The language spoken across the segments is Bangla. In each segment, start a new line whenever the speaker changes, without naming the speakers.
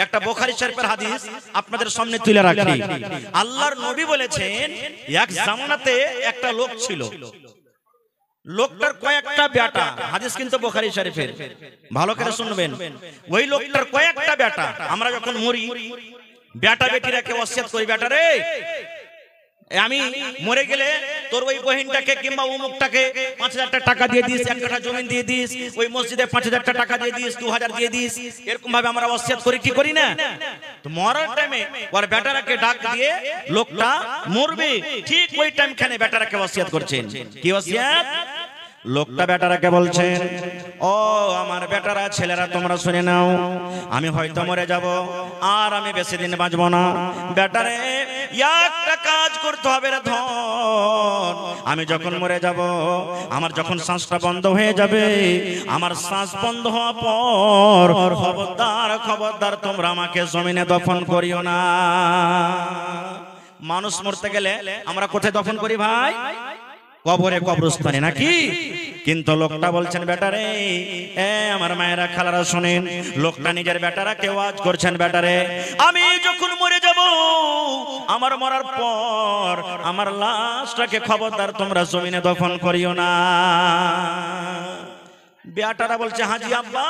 একটা বুখারী শরীফের হাদিস আপনাদের সামনে তুলে রাখি। আল্লাহর নবী বলেছেন, এক জামানাতে একটা লোক ছিল, লোকটার কয়েকটা বেটা। হাদিস কিন্তু বুখারী শরীফের, ভালো করে শুনবেন। ওই লোকটার কয়েকটা বেটা। আমরা যখন মরি, বেটা বেটিরা কে ওসিয়ত করি, বেটা রে আমি মরে গেলে তোর ওই বহিনটাকে কিংবা অমুকটাকে 5000 টাকা দিয়ে দিস, 1 কাঠা জমি দিয়ে দিস, ওই মসজিদে 5000 টাকা দিয়ে দিস, 2000 দিয়ে দিস, এরকম ভাবে আমরা ওসিয়ত করি কি করি না? তো মরার টাইমে ওর বেটারাকে ডাক দিয়ে লোকটা মরবে, ঠিক ওই টাইম খানে বেটারাকে ওসিয়ত করছেন। কি ওসিয়ত? লোকটা বেটারাকে বলছেন, ও আমার বেটারা, ছেলেরা তোমরা শুনে নাও, আমি হয়তো মরে যাব, আর আমি বেশি দিন বাঁচব না। বেটারে একটা কাজ করতে হবে রে ধন, আমি যখন মরে যাব, আমার যখন শ্বাসটা বন্ধ হয়ে যাবে, আমার শ্বাস বন্ধ হওয়ার পর খবরদার খবরদার তোমরা আমাকে জমিনে দফন করিও না। মানুষ মরতে গেলে আমরা কোথায় দফন করি ভাই? কবরে, কবরস্থানে, নাকি? কিন্তু লোকটা বলছেন, বেটারে আমার মায়েরা খালারা শুনেন, লোকটা নিজের বেটারাকে ওয়াজ করছেন, বেটারে আমি যখন মরে যাব, আমার মরার পর আমার লাশটাকে খবরদার তোমরা জমিনে দফন করিও না। বেটারা বলছে, হাজি আব্বা,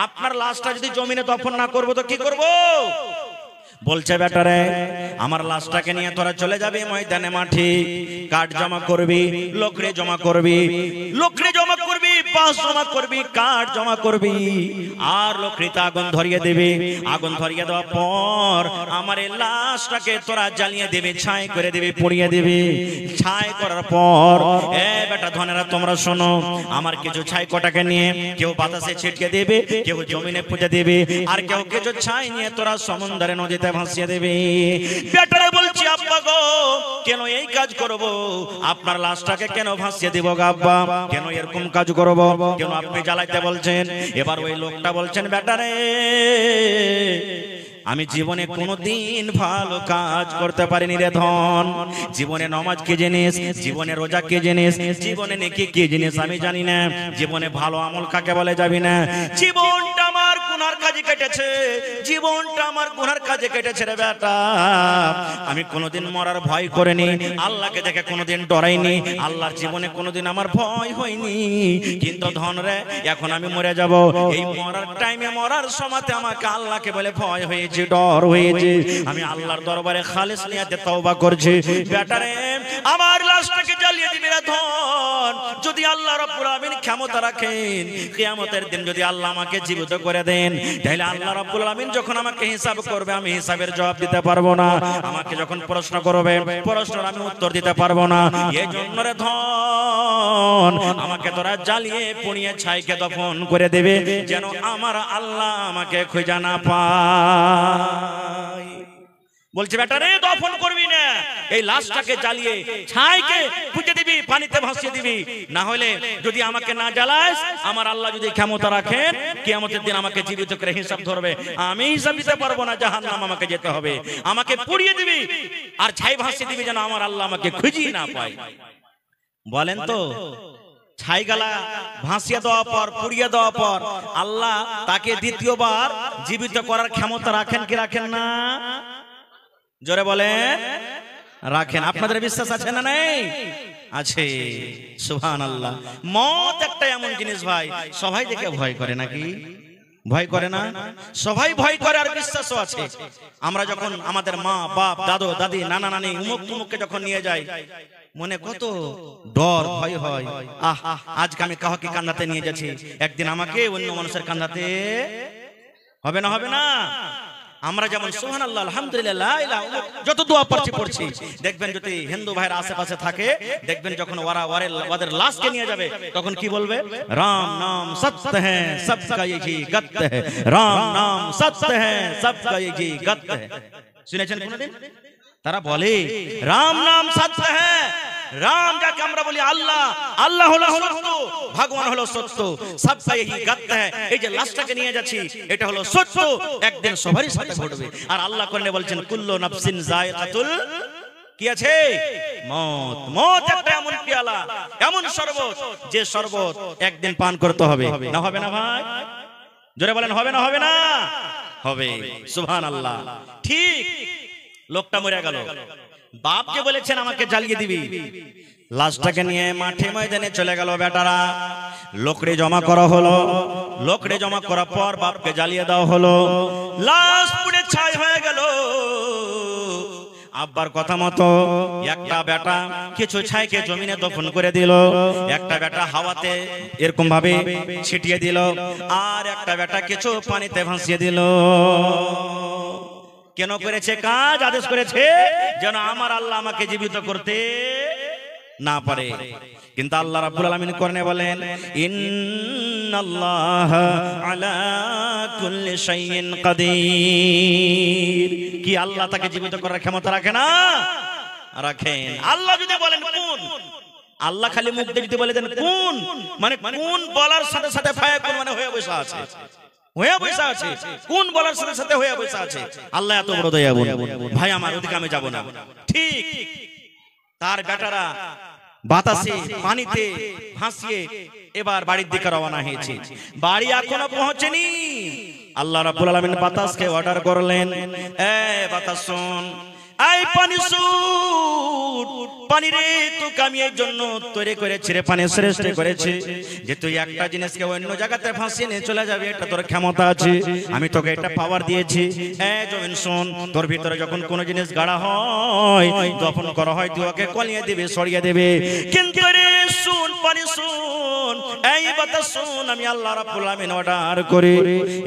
আপনার লাশটা যদি জমিনে দফন না করবো তো কি করব? বলছে, বেটারে আমার লাশটাকে নিয়ে তোরা চলে যাবি ময়দানে, মাঠে কাঠ জমা করবি, লকড়ি জমা করবি, লকড়ি জমা করবি, বাঁশ জমা করবি, কাঠ জমা করবি, আর লকড়িতে আগুন ধরিয়ে দেবে। আগুন ধরিয়ে দেওয়ার পর আমার এই লাশটাকে তোরা জ্বালিয়ে দেবে, ছাই করে দেবে, পুড়িয়ে দেবে। ছাই করার পর বেটা ধনেরা তোমরা শোনো, আমার কিছু ছাই কটাকে নিয়ে কেউ বাতাসে ছিটকে দেবে, কেউ জমিনে পুঁতে দেবে, আর কেউ কিছু ছাই নিয়ে তোরা সমুদ্রে নদীতে ভাসিয়ে দেবে। বেটারা বলছি, আব্বা গো কেন এই কাজ করব? আপনার লাশটাকে কেন ভাসিয়ে দেব গো আব্বা? কেন এরকম কাজ করব? কেন আপনি জ্বালাইতে বলছেন? এবার ওই লোকটা বলছেন, বেটারে আমি জীবনে কোনোদিন ভালো কাজ করতে পারিনি রে ধন। জীবনে নামাজ কি জিনিস, জীবনে রোজা কি জিনিস, জীবনে নেকি কি জিনিস আমি জানি না, জীবনে ভালো আমল কাকে বলে যাবি না। জীবনটা আমার গুনার কাজে কেটেছে, জীবনটা আমার গুনার কাজে কেটেছে রে বেটা। আমি কোনোদিন মরার ভয় করিনি, আল্লাহকে দেখে কোনোদিন ডরাইনি, আল্লাহর জীবনে কোনোদিন আমার ভয় হয়নি। কিন্তু ধন রে, এখন আমি মরে যাব, এই মরার টাইমে, মরার সময়তে আমাকে আল্লাহকে বলে ভয় হয়েছে, ডর হয়েছে। আমি আল্লাহর দরবারে খালিস নিয়াতে তওবা করছি। বেটারে আমার লাশটাকে জ্বালিয়ে দিবি রে ধন। যদি আল্লাহ রাব্বুল আলামিন ক্ষমতা রাখেন, কিয়ামতের দিন যদি আল্লাহ আমাকে জীবিত করে দেন, তাহলে আল্লাহ রাব্বুল আলামিন যখন আমাকে হিসাব করবে, আমি হিসাবের জবাব দিতে পারবো না। আমাকে যখন প্রশ্ন করবে, প্রশ্নের আমি উত্তর দিতে পারবো না। এই জন্য রে ধন, আমাকে তোরা জ্বালিয়ে পুড়িয়ে ছাইকে দফন করে দেবে, যেন আমার আল্লাহ আমাকে খুঁজে না পায়। বলছে, বেটারে দফন করবি না, এই লাশটাকে জ্বালিয়ে ছাইকে পুঁতে দিবি, পানিতে ভাসিয়ে দিবি। না হলে যদি আমাকে না জ্বালাস, আমার আল্লাহ যদি ক্ষমতা রাখেন, কিয়ামতের দিন আমাকে জীবিত করে হিসাব ধরবে, আমি হিসাব দিতে পারবো না, জাহান্নাম আমাকে যেতে হবে। আমাকে পুড়িয়ে দিবি আর ছাই ভাসিয়ে দিবি, যেন আমার আল্লাহ আমাকে খুঁজিয়ে না পায়। বলেন তো, ছাইগালা ভাসিয়ে দেওয়ার পর, পুড়িয়ে দেওয়ার পর আল্লাহ তাকে দ্বিতীয়বার জীবিত করার ক্ষমতা রাখেন কি রাখেন না? জোরে বলেন, রাখেন। আপনাদের বিশ্বাস আছে না নেই? আছে, সুবহানাল্লাহ। মত একটা এমন জিনিস ভাই, সবাই দেখে ভয় করে নাকি? ভয় করে না? সবাই ভয় করে, আর বিশ্বাসও আছে। আমরা যখন আমাদের মা বাপ, দাদু দাদি, নানা নানি, উমুক তুমুককে যখন নিয়ে যাই, মনে কত ডর ভয় হয়। আজকে আমি কাউকে কান্দাতে নিয়ে যাচ্ছি, একদিন আমাকে অন্য মানুষের কান্দাতে হবে না? হবে না? আমরা যেমন সুবহানাল্লাহ, আলহামদুলিল্লাহ, লা ইলাহা ইল্লাল্লাহ যত দোয়া পড়ছি, দেখবেন যদি হিন্দু ভাইরা আশেপাশে থাকে, দেখবেন যখন ওদের লাশকে নিয়ে যাবে, তখন কি বলবে? রাম নাম সত্য হ্যায়, সবকা यही গত है, রাম নাম সত্য হ্যায়, সবকা यही গত है। শুনেছেন কোনদিন? তারা বলে রাম নাম সত্য হ্যায়। রাম যাকে আমরা বলি আল্লাহ, আল্লাহ হলো সত্য, ভগবান হলো সত্য, সবকা यही গত है। এই যে লাশটাকে নিয়ে যাচ্ছি, এটা হলো সত্য, একদিন সবারই সাথে ঘটবে। আর আল্লাহ কোরআনে বলছেন, কুল্লু নাফসিন যায়কাতুল, কি আছে? মত। মত একটা এমন পিয়ালা, এমন শরবত, যে শরবত একদিন পান করতে হবে। না হবে না ভাই? জোরে বলেন, হবে না? হবে না? হবে। সুবহানাল্লাহ। ঠিক লোকটা মরে গেল, বাপকে বলেছেন আমাকে জ্বালিয়ে দিবি, লাশটাকে নিয়ে মাঠে ময়দানে চলে গেল বেটারা। লোকড়ে জমা করা হলো, লোকড়ে জমা করার পর বাপকে জ্বালিয়ে দেওয়া হলো, লাশ পুড়ে ছাই হয়ে গেল। আব্বার কথা মতো একটা বেটা কিছু ছাইকে জমিনে দফন করে দিল, একটা বেটা হাওয়াতে এরকম ভাবে ছিটিয়ে দিল, আর একটা বেটা কিছু পানিতে ভাসিয়ে দিল। কেন করেছে কাজ? আদেশ করেছে যেন আমার আল্লাহ আমাকে জীবিত করতে না পারে। কিন্তু আল্লাহ রাব্বুল আলামিন কোরআনে বলেন, ইন্নাল্লাহা আলা কুল্লি শাইইন কাদির। কি আল্লাহ তাকে জীবিত করার ক্ষমতা রাখে না? রাখেন। আল্লাহ যদি বলেন কোন, আল্লাহ খালি মুখ দিয়ে যদি বলে দেন কোন, মানে কোন বলার সাথে সাথে ফায়াকুন মানে হয়ে বসে আছে, হয়ে বসে আছে। কোন বলার সাথে সাথে হয়ে বসে আছে। আল্লাহ এত বড় দয়াবান। ভাই আমার ওদিকে আমি যাব না। ঠিক তার বেটারা বাতাসে পানিতে ভাসিয়ে এবার বাড়ির দিকে রওনা হয়েছে। বাড়ি এখনো পৌঁছেনি। আল্লাহ রাব্বুল আলামিন বাতাসকে অর্ডার করলেন, এ বাতাস শোন, এই পানি শুট, পানি রে তোকে আমি এর জন্য তৈরি করেছি রে, পানি শ্রেষ্ঠ করেছি যে তুই একটা জিনিসকে অন্য জায়গাতে ভাসিয়ে নিয়ে চলে যাবে, এটা তোর ক্ষমতা আছে, আমি তোকে এটা পাওয়ার দিয়েছি। জমিন শোন, তোর ভিতরে যখন কোনো জিনিস গাড়া হয়, দফন করা হয়, তুই ওকে কলিয়ে দেবে, সরিয়ে দেবে। কিন্তু রে শুন, পানি শুন, এই বাতাস শুন, আমি আল্লাহ রাব্বুল আলামিন অর্ডার করে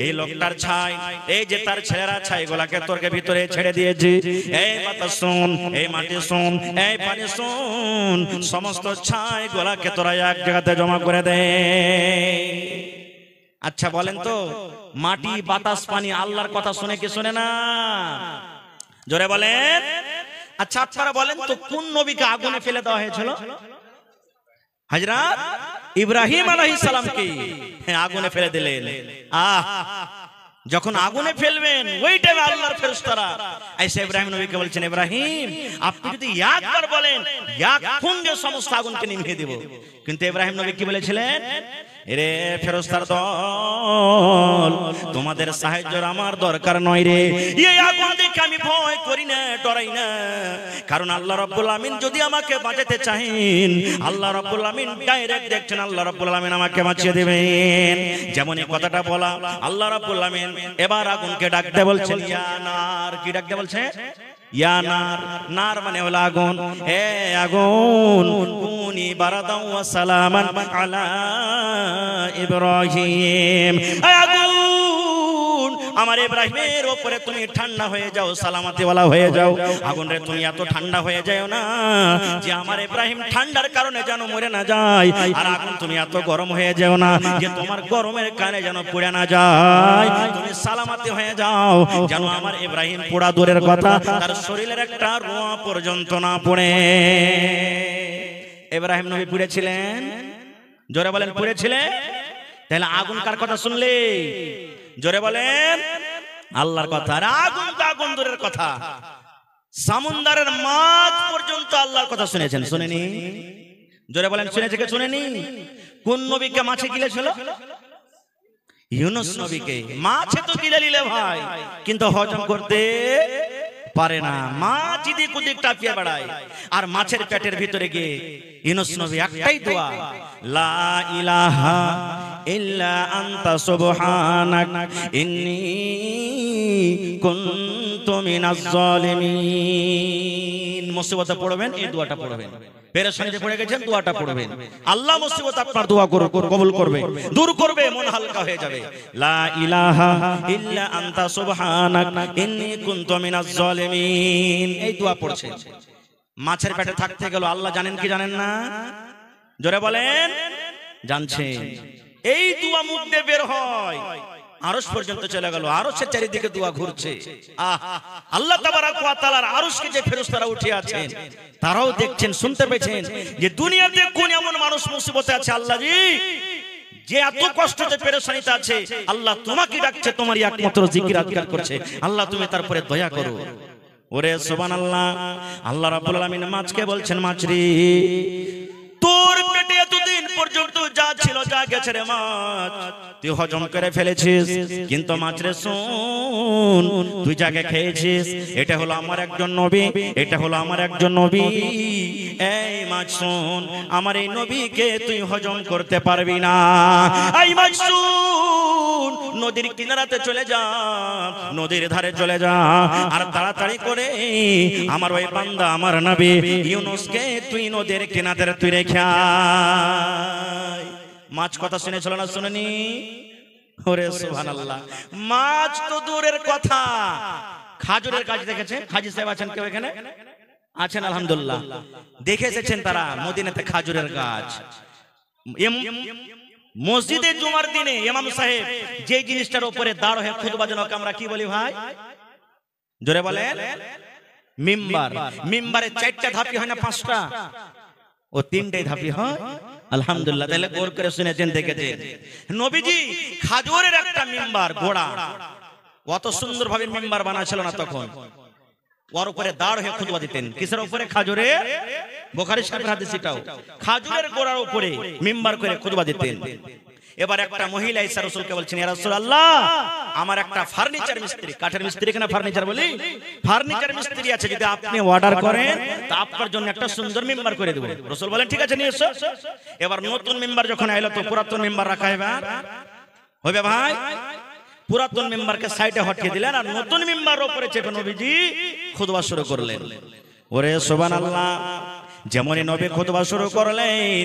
এই লোকটার ছাই, এই যে তার ছেলেরা ছাইগুলাকে তোর ভিতরে ছেড়ে দিয়েছি। এই বাতাস শোন, এই মাটি শোন, এই পানি শোন, সমস্ত ছাই গোলাকে তোরা এক জায়গাতে জমা করে দে। আচ্ছা বলেন তো, মাটি বাতাস পানি আল্লাহর কথা শুনে কি শুনে না? জোরে বলেন। আচ্ছা আপনারা বলেন তো, কোন নবীকে আগুনে ফেলে দেওয়া হয়েছিল? হযরত ইব্রাহিম আলাইহিস সালামকে আগুনে ফেলে দিলেন। যখন আগুনে ফেলবেন ওই টাইমে আল্লাহর ফেরেশতারা এসে ইব্রাহিম নবীকে বলছেন, ইব্রাহিম আপনি যদি একবার বলেন এক ফুঙ্গে সমস্ত আগুনকে নিভিয়ে দেব। কিন্তু ইব্রাহিম নবী কি বলেছিলেন? রে ফেরেশতার দল, তোমাদের সাহায্যের আমার দরকার নয় রে, এই আগুন দেখে আমি ভয় করি না, ডরাই না। কারণ আল্লাহ রাব্বুল আমিন যদি আমাকে বাঁচাতে চাহেন, আল্লাহ রাব্বুল আমিন ডাইরেক্ট দেখছেন, আল্লাহ রাব্বুল আমিন আমাকে বাঁচিয়ে দেবেন। যেমন এই কথাটা বলা, আল্লাহ রাব্বুল আমিন এবার আগুনকে ডাকতে বলছেন, ইয়া নার। কি ডাকতে বলছে? ইয়া নার। নার মানে হলো আগুন। হে আগুন, কুনি বারাদাও ওয়া সালামান আলা ইব্রাহিম। আগুন, আমার ইব্রাহিমের উপরে তুমি ঠান্ডা হয়ে যাও, সালামতি ওয়ালা হয়ে যাও। আগুন রে তুমি এত ঠান্ডা হয়ে যাও না যে আমার ইব্রাহিম ঠান্ডার কারণে যেন মরে না যায়। আর আগুন তুমি এত গরম হয়ে যাও না যে তোমার গরমের কারণে যেন পুড়ে না যায়। তুমি সালামতি হয়ে যাও যেন আমার ইব্রাহিম পোড়া দূরের কথা, তার শরীরের একটা রোঁয়া পর্যন্ত না পড়ে। ইব্রাহিম নবী পুড়েছিলেন? জোরে বলেন, পুড়েছিলেন? তাহলে আগুন কার কথা শুনলে? জোরে বলেন, আল্লাহর কথা। আর আগুন তো আগুন দূরের কথা, সমুদ্রের মাছ পর্যন্ত আল্লাহর কথা শুনেছেন, শুনেনি? জোরে বলেন, শুনেছে কে শুনেনি? কোন নবীকে মাছে গিলেছিল? ইউনূস নবীকে। মাছে তো গিলে নিলে ভাই, কিন্তু হজম করতে পারে না, মাছ এদিক ওদিক টাপিয়ে বেড়ায়। আর মাছের পেটের ভিতরে গিয়ে ইউনূস নবী একটাই দোয়া, লা ইলাহা ইল্লা আনতা সুবহানাক ইন্নী কুনতু মিনাজ জালিমিন। মুসিবতে পড়বেন এই দোয়াটা পড়বেন, পেরেশানিতে পড়ে গেছেন দোয়াটা পড়বেন, আল্লাহ মুসিবত আপনার দোয়া কবুল করবে, দূর করবে, মন হালকা হয়ে যাবে। লা ইলাহা ইল্লা আনতা সুবহানাক ইন্নী কুনতু মিনাজ জালিমিন। এই দোয়া পড়ছেন। মাছের পেটে থাকতে গেল, আল্লাহ জানেন কি জানেন না? জোরে বলেন, জানছেন। এই দোয়া মুখ দিয়ে বের হয়, আরশ পর্যন্ত চলে গেল, আরশের চারিদিকে দোয়া ঘুরছে। আল্লাহ তাবারক ওয়া তাআলার আরশকে যে ফেরেশতারা উঠে আছেন তারাও দেখছেন, শুনতে পেয়েছেন যে দুনিয়াতে কোন এমন মানুষ মুসিবতে আছে আল্লাহ জি, যে এত কষ্টতে পেরেশানিতে আছে, আল্লাহ তোমাকে ডাকছে, তোমারই একমাত্র জিকির আজকার করছে, আল্লাহ তুমি তার উপরে দয়া করো। ওরে সুবহানাল্লাহ। আল্লাহ রাব্বুল আলামিন মাছকে বলছেন, মাছ রে তোর পেটে এতদিন পর্যন্ত যা ছিল, যা গেছে রে মাছ, তুই হজম করে ফেলেছিস, কিন্তু মাছ রে শোন, তুই যাকে খেয়েছিস এটা হলো আমার একজন নবী, এটা হলো আমার একজন নবী। এই মাছ শোন, আমার এই নবীকে তুই হজম করতে পারবি না। এই মাছ শোন, নদীর কিনারাতে চলে যা, নদীর ধারে চলে যা, আর তাড়াতাড়ি করে আমার ওই বান্দা আমার নবী ইউনূসকে তুই নদীর কিনারাতে তুই রেখে আয়। মাছ কথা শুনেছিল না শুনেনি? ওরে সুবহানাল্লাহ, মাছ তো দূরের কথা, খাজুরের গাছ দেখেছে? হাজী সাহেব আছেন কেউ এখানে? আছেন আলহামদুলিল্লাহ, দেখে এসেছেন তারা মদিনাতে খাজুরের গাছ। মসজিদে জুমার দিনে ইমাম সাহেব যে জিনিসটার উপরে দাঁড় হয়ে খুতবা জনক আমরা কি বলি ভাই? জোরে বলেন। মিম্বার। মিম্বারে 4টা ধাপি হয় না 5টা? ও 3টাই ধাপি হয়। আলহামদুলিল্লাহ, তাহলে গৌর করে শুনেছেন, দেখেছেন। নবীজি খাজুরের একটা মিম্বার গোড়া, অত সুন্দরভাবে মিম্বার বানাছিল না তখন, ওর উপরে দাঁড় হয়ে খুতবা দিতেন। কিসের উপরে? খাজুরের। বুখারী শরীফের হাদিস এটাও, খাজুরের গোড়ার উপরে মিম্বার করে খুতবা দিতেন। এবার একটা মহিলা ঈসা রাসূলকে বলছেন, ইয়া রাসূলুল্লাহ, আমার একটা ফার্নিচার মিস্ত্রি, কাঠের মিস্ত্রি কেন ফার্নিচার বলি, ফার্নিচার মিস্ত্রি আছে, যদি আপনি অর্ডার করেন তা আপনার জন্য একটা সুন্দর মিম্বার করে দেব। রাসূল বলেন ঠিক আছে, নিয়ে এসো। এবার নতুন মিম্বার যখন আইলো তো পুরাতন মিম্বার রাখা হবে ভাই? পুরাতন মেম্বারকে সাইডে হটিয়ে দিলেন আর নতুন মেম্বার উপরে চেপে নবীজি খুতবা শুরু করলেন। ওরে সুবহানাল্লাহ, যেমনই নবী খুতবা শুরু করলেন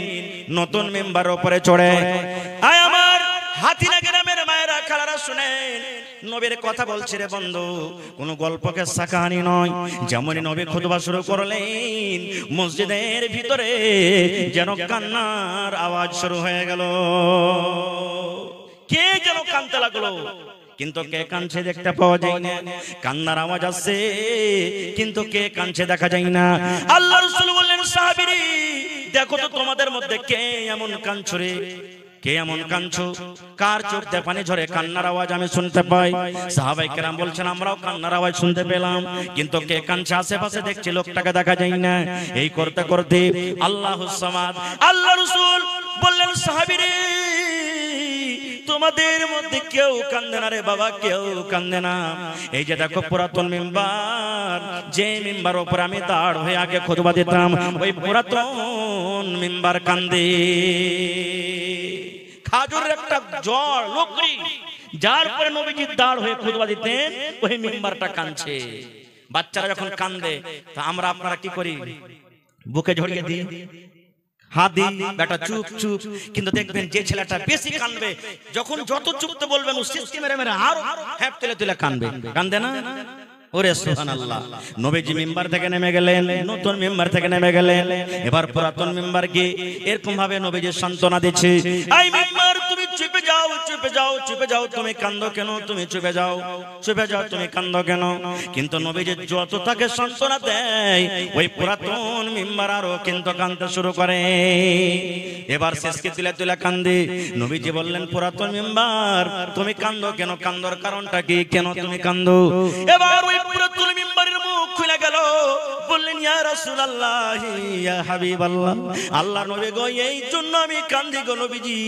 নতুন মেম্বার উপরে চড়ে, আয় আমার হাতিনা গ্রামের মায়েরা খালারা শুনেন, নবীর কথা বলছে রে বন্ধু, কোন গল্পকে সাকাহানি নয়। যেমনই নবী খুতবা শুরু করলেন মসজিদের ভিতরে যেন কান্নার আওয়াজ শুরু হয়ে গেল। কে যেন কাঁদতে লাগলো, কিন্তু কে কাঁদছে দেখতে পাওয়া যায় না। কান্নার আওয়াজ আসছে কিন্তু কে কাঁদছে দেখা যায় না। আল্লাহ রাসূল বললেন, সাহাবীরা দেখো তো তোমাদের মধ্যে কে এমন কাঁদছো রে, কে এমন কাঁদছো, কার চোখ দিয়ে পানি ঝরে কান্নার আওয়াজ আমি শুনতে পাই। সাহাবায়ে কেরাম বলছেন আমরাও কান্নার আওয়াজ শুনতে পেলাম, কিন্তু কে কাঁদছে আশেপাশে দেখছি লোকটাকে দেখা যায় না। এই করতে করতে আল্লাহুস সামাদ, আল্লাহ রাসূল বললেন, সাহাবীরা তোমাদের মধ্যে কেউ কান্দে না রে বাবা, কেউ কান্দে না। এই যে দেখো পুরাতন মেম্বার, যে মেম্বার উপর আমি দাঁড় হয়ে আগে খুতবা দিতাম, ওই পুরাতন মেম্বার কান্দে। খাজুরের একটা জড় লোকরি যার পরে নবীজি দাঁড় হয়ে খুতবা দিতেন, ওই মেম্বারটা কাঁদছে। বাচ্চারা যখন কান্দে তা আমরা আপনারা কি করি? বুকে জড়িয়ে দিই, হাত দিই, বেটা চুপ চুপ। কিন্তু দেখবেন যে ছেলেটা বেশি কাঁদবে, যখন যত চুপতে বলবেন ও সিস্টেম মেরে মেরে আরো হ্যাপ তুলে তুলে কাঁদবে, কাঁদে না? ওরে সুবহানাল্লাহ, নবীজি মিম্বার থেকে নেমে গেলেন, নতুন মিম্বার থেকে নেমে গেলেন। এবার পুরাতন মিম্বার কি এরকম ভাবে নবীজি সান্ত্বনা দিচ্ছে, এই মিম্বার তুমি চুপে যাও, চুপে যাও, চুপে যাও, তুমি কাঁদো কেন, তুমি চুপে যাও, চুপে যাও, তুমি কাঁদো কেন? কিন্তু নবীজি যত তাকে সান্ত্বনা দেয় ওই পুরাতন মিম্বার আরো কিন্তু কাঁদতে শুরু করে। এবার শেষকে তুলে তুলে কান্দে। নবীজি বললেন, পুরাতন মিম্বার তুমি কাঁদো কেন, কান্দর কারণটা কি, কেন তুমি কান্দো? এবার ওই পুরাতন মিম্বারের মুখ খুলে গেল, বললেন, ইয়া রাসূলুল্লাহ, ইয়া হাবিবাল্লাহ, আল্লাহর নবী গো, এই জন্য আমি কান্দি গো নবীজি।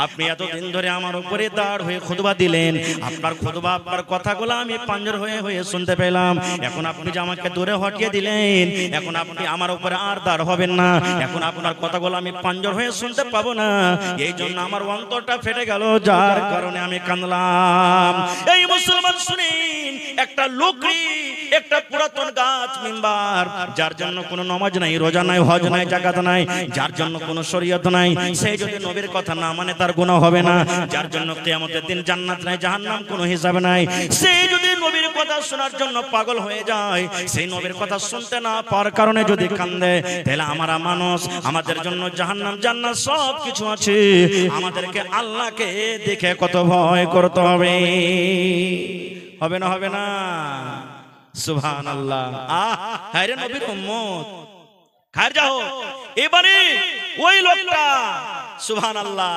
আপনি এতদিন ধরে আমার উপরে দাঁড় হয়ে খুতবা দিলেন, আপনার খুতবা আপনার কথাগুলো আমি পাঞ্জর হয়ে হয়ে শুনতে পেলাম। এখন আপনি যে আমাকে দূরে হটিয়ে দিলেন, এখন আপনি আমার উপরে আর দাঁড় হবেন না, এখন আপনার কথাগুলো আমি পাঞ্জর হয়ে শুনতে পাবো না। এই জন্য আমার অন্তরটা ফেটে গেল, যার কারণে আমি কাঁদলাম। এই মুসলমান শুনেন, একটা লোকরি, একটা পুরাতন গাছ মিম্বার, যার জন্য কোনো নামাজ নাই, রোজা নাই, হজ নাই, যাকাত নাই, যার জন্য কোনো শরীয়ত নাই, সেই যদি নবীর কথা না মানে তার গুনাহ হবে না। যার জন্য কিয়ামতের দিন জান্নাত নাই, জাহান্নাম কোনো হিসাব নাই। সেই যদি নবীর কথা শোনার জন্য পাগল হয়ে যায়, সেই নবীর কথা শুনতে না পাওয়ার কারণে যদি কান্দে, তাহলে আমরা মানুষ, আমাদের জন্য জাহান্নাম জান্নাত সব কিছু আছে। আমাদেরকে আল্লাহকে দেখে কত ভয় করতে হবে, হবে না? হবে না? সুবহানাল্লাহ। হায় রে নবীর উম্মত, খায় যাও। এবারে ওই লোকটা সুবহানাল্লাহ,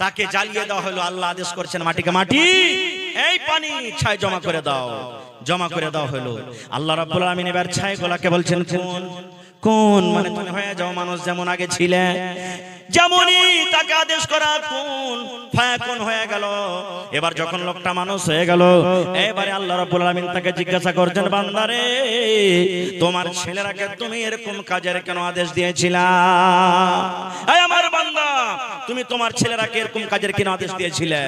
তাকে জ্বালিয়ে দেওয়া হলো। আল্লাহ আদেশ করছেন, মাটিকে মাটি, এই পানি ছাই জমা করে দাও, জমা করে দেওয়া হলো। আল্লাহ রাব্বুল আলামিন এবার ছাইগুলোকে বলছেন, কোন কোন মানে তুমি হয়ে যাও মানুষ যেমন আগে ছিলে, যেমনই তাকে আদেশ করা কোন ফায়াকুন হয়ে গেল। এবার যখন লোকটা মানুষ হয়ে গেল, এবারে আল্লাহ রাব্বুল আলামিন তাকে জিজ্ঞাসা করছেন, বান্দারে তোমার ছেলেরাকে তুমি এরকম কাজের কেন আদেশ দিয়েছিলা? এই আমার বান্দা, তুমি তোমার ছেলেরাকে এরকম কাজের কেন আদেশ দিয়েছিলে?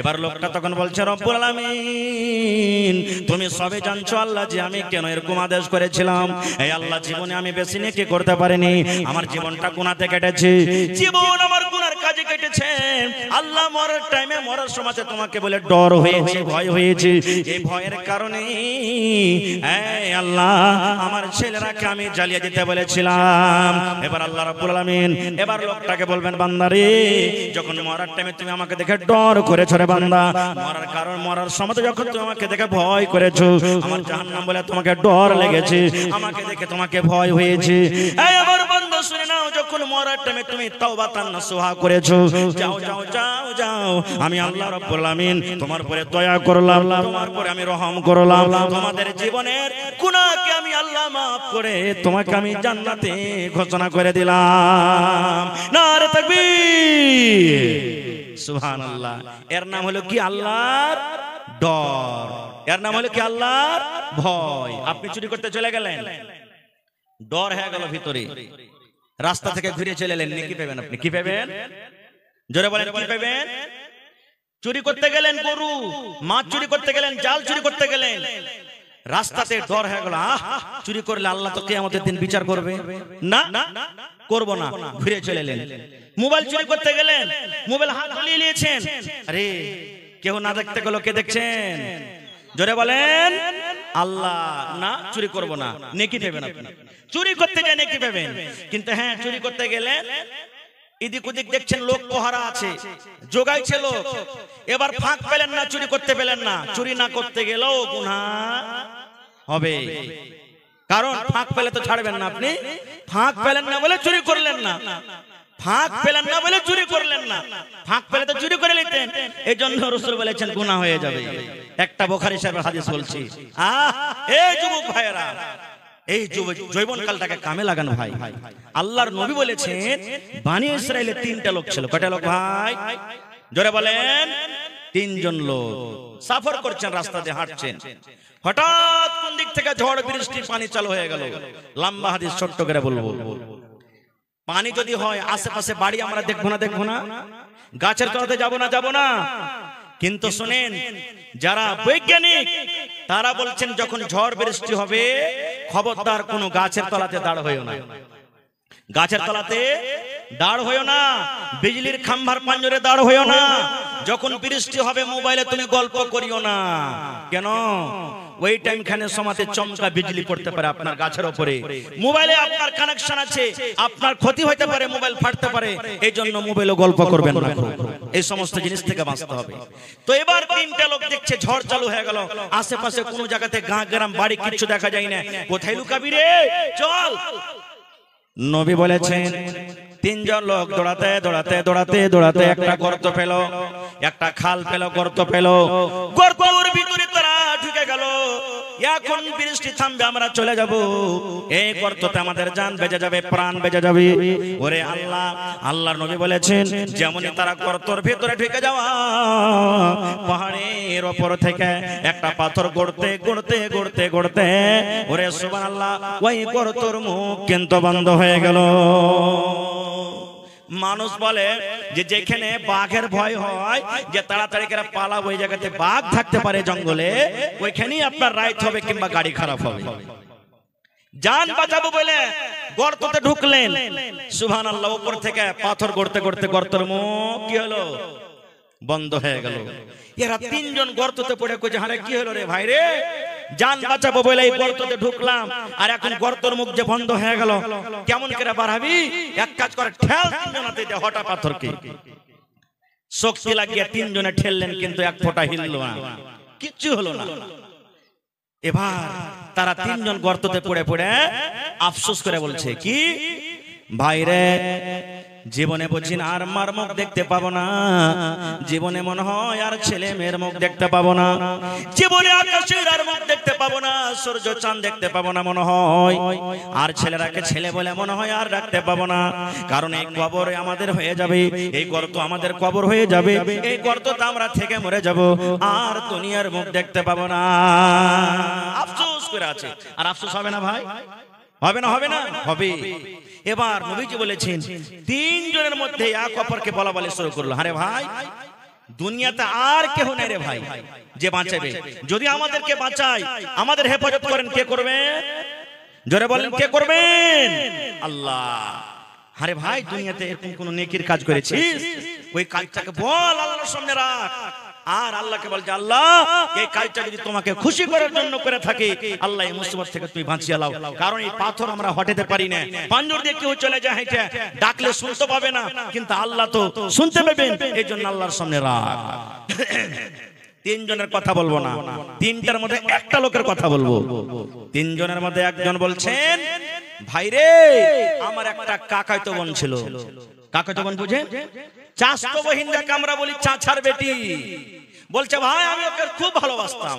এবার লোকটা তখন বলছে, রব্বুল আলামিন তুমি সবে জানছো আল্লাহ যে আমি কেন এরকম আদেশ করেছিলাম। এই আল্লাহ, জীবনে আমি বেশি নেকি করতে পারিনি, আমার জীবনটা গুনাহতে কেটেছে, জীবন আমার গুনার কাজে কেটেছে। আল্লাহ মরার টাইমে, মরার সময় তোমাকে বলে ডর হয়েছে, ভয় হয়েছে, এই ভয়ের কারণে এই আল্লাহ আমার ছেলেরাকে আমি জ্বালিয়ে দিতে বলেছিলাম। এবার আল্লাহ রাব্বুল আলামিন এবার লোকটাকে বলবেন, বান্দারে যখন মরার টাইমে তুমি আমাকে দেখে ডর করেছো রে বান্দা, মরার কারণ মরার সময় যখন তুমি আমাকে দেখে ভয় করেছো, আমার জাহান্নাম বলে তোমাকে ডর লেগেছে, আমাকে দেখে তোমাকে ভয় হয়েছে। এই আমার বান্দা শুনে নাও, যখন মরার টাইমে তুমি তাওবাতান নাসুহা করেছো, যাও যাও যাও যাও, আমি আল্লাহ রাব্বুল আলামিন তোমার উপরে দয়া করলাম, তোমার উপরে আমি রহম করলাম, তোমাদের জীবনের গুনাহকে আমি আল্লাহ মাফ করে তোমাকে আমি জান্নাতে ঘোষণা করে দিলাম। নারে তাকবীর, সুবহানাল্লাহ। এর নাম হলো কি? আল্লাহর ডর। এর নাম হলো কি? আল্লাহর ভয়। আপনি চুরি করতে চলে গেলেন, ডর হয়ে গেল ভিতরে, রাস্তা থেকে ঘুরে চলে এলেন, নেকি পাবেন আপনি? কি পাবেন? জোরে বলেন, কি পাবেন? চুরি করতে গেলেন গরু, মাছ চুরি করতে গেলেন, জাল চুরি করতে গেলেন, রাস্তাতে ডর হয়ে গেল, চুরি করলে আল্লাহ তো কিয়ামতের দিন বিচার করবে, না করব না, ঘুরে চলে এলেন। মোবাইল চুরি করতে গেলেন, মোবাইল হাত ধরিয়ে নিয়েছেন, আরে কেউ না দেখতে গেল, কে দেখছেন? জোরে বলেন, আল্লাহ। না, চুরি করব না, নেকি পাবেন আপনি। চুরি করতে গেলে নেকি পাবেন, কিন্তু হ্যাঁ চুরি করতে গেলে এদিক ওদিক দেখছেন লোক পহারা আছে, জোগাইছে লোক, এবার ফাঁক পেলেন না, চুরি করতে পেলেন না, চুরি না করতে গেলেও গুনাহ হবে, কারণ ফাঁক পেলে তো ছাড়বেন না আপনি। ফাঁক পেলেন না বলে চুরি করলেন না, ফাঁক পেলেন না বলে চুরি করলেন না, ফাঁক পেলে তো চুরি করে নিতেন। এই জন্য রাসূল বলেছেন গুনাহ হয়ে যাবে। একটা বুখারী সাহেবের হাদিস বলছি, এই যুবক ভাইয়েরা, এই যৌবনকালটাকে কামে লাগান ভাই। আল্লাহর নবী বলেছেন, বনি ইসরাইলের তিনটা লোক ছিল। কয়টা লোক ভাই? জোরে বলেন, তিনজন লোক সফর করছেন, রাস্তাতে হাঁটছেন, হঠাৎ কোন দিক থেকে ঝড় বৃষ্টি, পানি চালু হয়ে গেল। লম্বা হাদিস ছোট্ট করে বলবো। পানি যদি হয়, আশেপাশে বাড়ি আমরা দেখবো না, গাছের তলাতে যাবো না, কিন্তু শুনেন, যারা বৈজ্ঞানিক তারা বলছেন যখন ঝড় বৃষ্টি হবে, খবরদার কোনো গাছের তলাতে দাঁড় হইও না, গাছের তলাতে দাঁড় হইও না, বিজলির খাম্বার পাঞ্জরে দাঁড় হইও না। যখন বৃষ্টি হবে মোবাইলে তুমি গল্প করিও না, কেন? ওই টাইম খানে সমাতে চমকা বিজলি পড়তে পারে আপনার গাছের উপরে, মোবাইলে আপনার কানেকশন আছে, আপনার ক্ষতি হতে পারে, মোবাইল ফাটতে পারে, এই জন্য মোবাইলে গল্প করবেন না। এই সমস্ত জিনিস থেকে বাঁচতে হবে। তো এবার তিনটা লোক দেখছে ঝড় চালু হয়ে গেল, আশেপাশে কোনো জায়গাতে গাঁ গ্রাম বাড়ি কিছু দেখা যায় না, কোথায় লুকাবি রে, চল। নবী বলেছেন, তিনজন লোক দৌড়াতে একটা গর্ত পেল, একটা খাল পেল, গর্ত পেল, গর্তের ভিতরে তারা ঢুকে গেল। এখন বৃষ্টি থামবে, আমরা চলে যাব, এই গর্ততে আমাদের জান বেঁচে যাবে, প্রাণ বেঁচে যাবে। ওরে আল্লাহ, আল্লাহর নবী বলেছেন, যেমনই তারা গর্তের ভিতরে ঢুকে যাওয়া, পাহাড়ের উপর থেকে একটা পাথর গড়তে ওরে সুবহানাল্লাহ, ওই গর্তের মুখ কিন্তু বন্ধ হয়ে গেল। মানুষ বলে যে যেখানে বাঘের ভয় হয়, যে তাড়াতাড়ি করে পালাবো, ওই জায়গাতে বাঘ থাকতে পারে জঙ্গলে, ওইখানেই আপনার রাইট হবে কিংবা গাড়ি খারাপ হবে। জান বাঁচাবো বলে গর্ততে ঢুকলেন, সুবহানাল্লাহ, উপর থেকে পাথর গড়তে গর্তের মুখ কি হলো? বন্ধ হয়ে গেল। এরা তিনজন গর্ততে পড়ে কইছে, আরে কি হলো রে ভাই রে, জান বাঁচাবো বলে এই গর্ততে ঢুকলাম, আর এখন গর্তের মুখ যে বন্ধ হয়ে গেল, কেমন করে বাড়াবি? এক কাজ করে ঠেল, তিনজনাতে হঠাৎ পাথরকে শক্তি লাগিয়ে তিনজনে ঠেললেন, কিন্তু এক ফোঁটা হিলল না, কিচ্ছু হলো না। এবার তারা তিনজন গর্ততে পড়ে আফসোস করে বলছে, কি ভাইরে, জীবনে বুঝি না আর মার মুখ দেখতে পাবো না, জীবনে মনে হয় আর ছেলে মেয়ের মুখ দেখতে পাবো না, জীবনে আকাশের আর মুখ দেখতে পাবো না, সূর্য চাঁদ দেখতে পাবো না মনে হয়, আর ছেলেরাকে ছেলে বলে মনে হয় আর রাখতে পাবো না, কারণ এই কবর আমাদের হয়ে যাবে, এই গর্ত আমাদের কবর হয়ে যাবে, এই গর্ততে আমরা থেকে মরে যাব, আর দুনিয়ার মুখ দেখতে পাবো না। আফসোস করে আছে। আর আফসোস হবে না ভাই? হবে না? হবে না? হবে। এবার নবীজি বলেছেন তিনজনের মধ্যে এক অপরকে বলা বলে শুরু করলো, আরে ভাই দুনিয়াতে আর কেউ নেই রে ভাই যে বাঁচাবে, যদি আমাদেরকে বাঁচায় আমাদের হেফাজত করেন কে করবেন? জোরে বলেন কে করবেন? আল্লাহ। আরে ভাই দুনিয়াতে এরকম কোন নেকির কাজ করেছিস, ওই কাজটাকে বল আল্লাহর সামনে রাখ, আর আল্লাহকে বল যে আল্লাহ এই কাজটা যদি তোমাকে খুশি করার জন্য করে থাকে, আল্লাহ এই মুসিবত থেকে তুমি বাঁচিয়ে লাও, কারণ এই পাথর আমরা হটাতে পারি না, পাঞ্জর দিয়ে কেউ চলে যায় হেঁটে, ডাকলে শুনতে পাবে না, কিন্তু আল্লাহ তো শুনতে পাবেন, এই জন্য আল্লাহর সামনে রাখ। তিনজনের কথা বলবো না, তিনটার মধ্যে একটা লোকের কথা বলবো। তিনজনের মধ্যে একজন বলছেন, ভাইরে আমার একটা কাকাতো বোন ছিল। কাকাতো বোন বুঝেন? চাচতো বহিন যাকে আমরা বলি, চাচার বেটি। বলছে ভাই আমি ওকে খুব ভালোবাসতাম,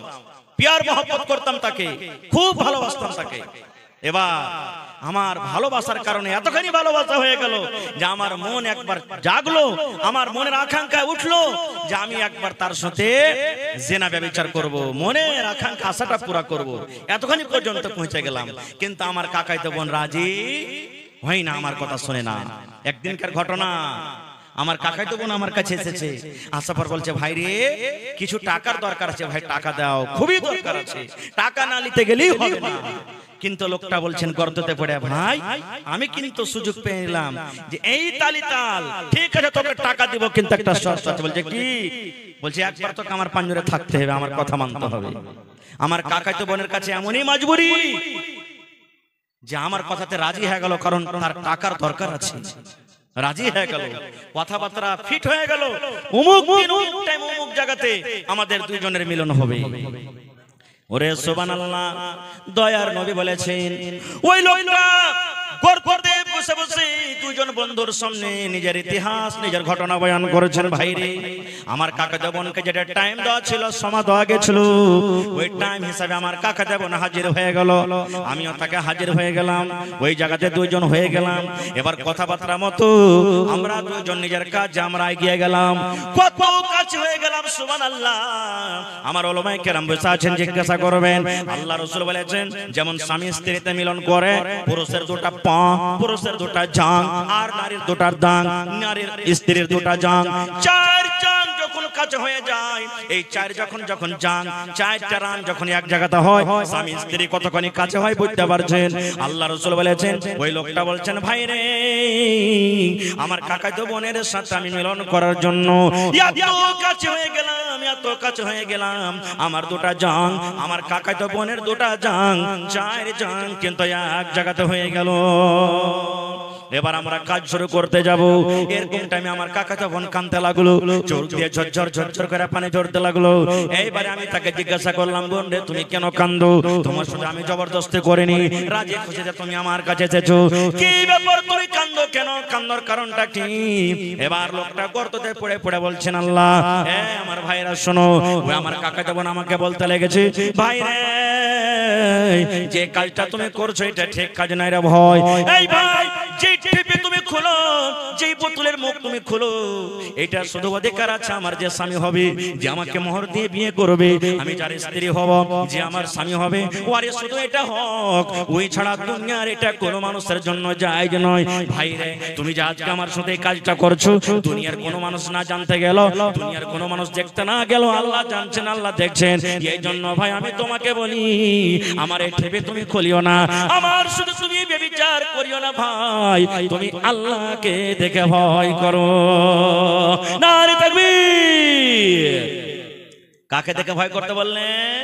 প্যার মহব্বত করতাম, তাকে খুব ভালোবাসতাম তাকে। এবার আমার ভালোবাসার কারণে এতখানি ভালোবাসা হয়ে গেল যে আমার মন একবার জাগলো, আমার মনের আকাঙ্ক্ষা উঠলো যে আমি একবার তার সাথে জিনা ব্যভিচার করব, মনের আকাঙ্ক্ষা আশাটা পুরা করব, এতখানি পর্যন্ত পৌঁছে গেলাম, কিন্তু আমার কাকাইতো বোন রাজি হয় না, আমার কথা শুনে না। একদিনকার ঘটনা, আমার কাকাইতো বোন আমার কাছে এসেছে, আসার পর বলছে ভাই রে কিছু টাকার দরকার আছে, ভাই টাকা দাও, খুবই দরকার আছে, টাকা না নিতে গেলেই হবে না। কিন্তু লোকটা বলছেন গর্ততে পড়ে, ভাই আমি কিন্তু সুযোগ পেয়ে নিলাম যে এই তালি তাল, ঠিক আছে তোকে টাকা দিব, কিন্তু একটা শর্ত আছে। বলছে কি? বলছে একবার তোকে আমার পাঞ্জরে থাকতে হবে, আমার কথা মানতে হবে। আমার কাকাইতো বোনের কাছে এমনই মজবুরি যে আমার কথাতে রাজি হয়ে গেল, কারণ তার টাকার দরকার আছে, রাজি হয়ে গেল, কথাবার্তা ফিট হয়ে গেল, অমুক দিন অমুক টাইম অমুক জায়গাতে আমাদের দুইজনের মিলন হবে। ওরে সুবহানাল্লাহ, দয়ার নবী বলেছেন ওই লোকটা গর্তে বসে বসে দুজন বন্ধুর সামনে নিজের ইতিহাস, নিজের ঘটনা বয়ান করেছেন। ভাইরে আমার কাকাতো বোনকে যেটা টাইম দেওয়া ছিল, সময় দেওয়া গেছিল, ওই টাইম হিসাবে আমার কাকাতো বোন হাজির হয়ে গেল, আমিও তাকে হাজির হয়ে গেলাম, ওই জায়গাতে দুইজন হয়ে গেলাম। এবার কথাবার্তা মতো আমরা দুইজন নিজের কাজে আমরা এগিয়ে গেলাম, কত কাছে হয়ে গেলাম। সুবহানাল্লাহ। আমার ওলামায়ে কেরাম বসে আছেন, জিজ্ঞাসা করবেন আল্লাহ রাসূল বলেছেন যেমন স্বামী স্ত্রীতে মিলন করে, পুরুষের দুটা পা, পুরুষের দুটা জাং, আর নারীর দুটা দাং, নারীর স্ত্রীর দুটা জাং, চার জাং যখন কাছে হয়ে যায়, এই চার যখন জাং, চারটা রান যখন এক জায়গাতে হয়, স্বামী স্ত্রী কতখানি কাছে হয় বুঝতে পারছেন। আল্লাহ রাসূল বলেছেন, ওই লোকটা বলছেন ভাই রে আমার কাকাতো বোনের সাথে আমি মিলন করার জন্য এত কাছে হয়ে গেলাম, এত কাছে হয়ে গেলাম, আমার দুটা জাং, আমার কাকাতো বোনের দুটা জাং, চার জাং কিন্তু এক জায়গাতে হয়ে গেল। এবার আমরা কাজ শুরু করতে যাব, এরকম টাইমে আমার কাকাতো বোন কাঁদতে লাগলো, চোখ দিয়ে ঝরঝর ঝরঝর করে পানি ঝরতে লাগলো। এইবারে আমি তাকে জিজ্ঞাসা করলাম, বোন রে তুমি কেন কান্দো? তোমার সাথে আমি জবরদস্তি করিনি, রাজি খুশিতে তুমি আমার কাছে এসেছো, কি ব্যাপার তুমি কান্দো কেন? কান্দার কারণটা কি? এবার লোকটা গর্ততে পড়ে পড়ে বলছেন, আল্লাহ আমার ভাইরা শোনো, ওই আমার কাকাতো বোন আমাকে বলতে লেগেছে, ভাই রে যে কাজটা তুমি করছো এটা ঠিক কাজ নাই রে ভাই। এই ভাই যে টিপে তুমি খোলো, যে বোতলের মুখ তুমি খোলো, এটা শুধু অধিকার আছে আমার যে স্বামী হবে, যে আমাকে মোহর দিয়ে বিয়ে করবে, আমি যার স্ত্রী হব, যে আমার স্বামী হবে, ওরে শুধু এটা হক, ওই ছাড়া দুনিয়ার এটা কোনো মানুষের জন্য জায়েজ নয়। ভাই রে তুমি যে আজকে আমার সাথে এই কাজটা করছো, দুনিয়ার কোনো মানুষ না জানতে গেল, দুনিয়ার কোনো মানুষ দেখতে না গেল, আল্লাহ জানছেন, আল্লাহ দেখছেন। এই জন্য ভাই আমি তোমাকে বলি আমার এই ঠেপে তুমি খুলিও না, আমার শুধু তুমি ব্যভিচার করিও না ভাই, তুমি আল্লাহকে দেখে ভয় করো। নারে তাকবীর। কাকে দেখে ভয় করতে বললেন?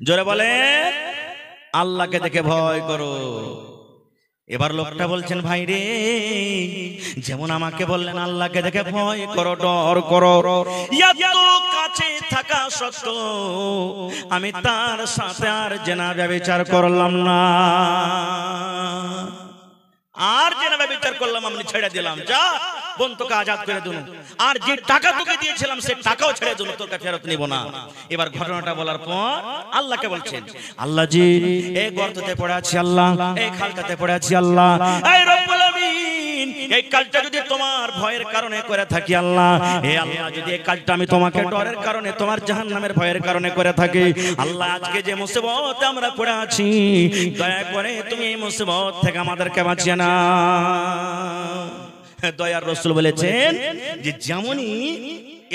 জোরে বলেন, আল্লাহকে দেখে ভয় করো। এবার লোকটা বলছেন, ভাই রে যেমন আমাকে বললেন আল্লাহকে দেখে ভয় করো, ডর করো, এত কাছে থাকা সত্ত্বেও আমি তার সাথে আর জিনা ব্যভিচার করলাম না, আর জিনা ব্যভিচার করলাম, আমি ছেড়ে দিলাম, যা বোন তোকে আজাদ করে দেব, আর যে টাকা তোকে দিয়েছিলাম সে টাকাও ছেড়ে দেব, তোকে ফেরত নিব না। এবার ঘটনাটা বলার পর আল্লাহকে বলছেন, আল্লাহ জি এই গর্ততে পড়ে আছি আল্লাহ, এই খালটাতে পড়ে আছি আল্লাহ, এই রব্বুল আমিন এই কাজটা যদি তোমার ভয়ের কারণে করে থাকি আল্লাহ, হে আল্লাহ যদি এই কাজটা আমি তোমাকে ডরের কারণে, তোমার জাহান্নামের ভয়ের কারণে করে থাকি আল্লাহ, আজকে যে মুসিবত আমরা পড়ে আছি দয়া করে তুমি এই মুসিবত থেকে আমাদেরকে বাঁচিয়ে নাও। দয়ার রাসূল বলেছেন যে যেমনই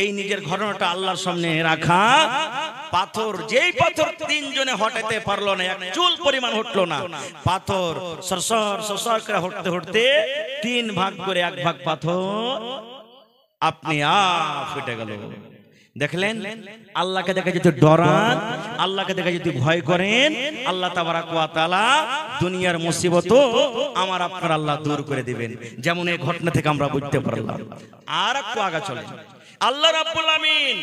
এই নিজের ঘটনাটা আল্লাহর সামনে রাখা, পাথর যেই পাথর তিনজনে হটাতে পারলো না, এক চুল পরিমাণ হটলো না, পাথর সরসর সরসর করে হটতে হটতে তিন ভাগ করে এক ভাগ পাথর আপনি ফেটে গেল। দেখলেন আল্লাহকে দেখে যদি ডরান, আল্লাহকে দেখে যদি ভয় করেন, আল্লাহ তাবারাক ওয়া তাআলা দুনিয়ার মুসিবত আমার আপনার আল্লাহ দূর করে দিবেন। যেমন এই ঘটনা থেকে আমরা বুঝতে পারলাম। আর একটু আগে চলে, আল্লাহ রাব্বুল আমিন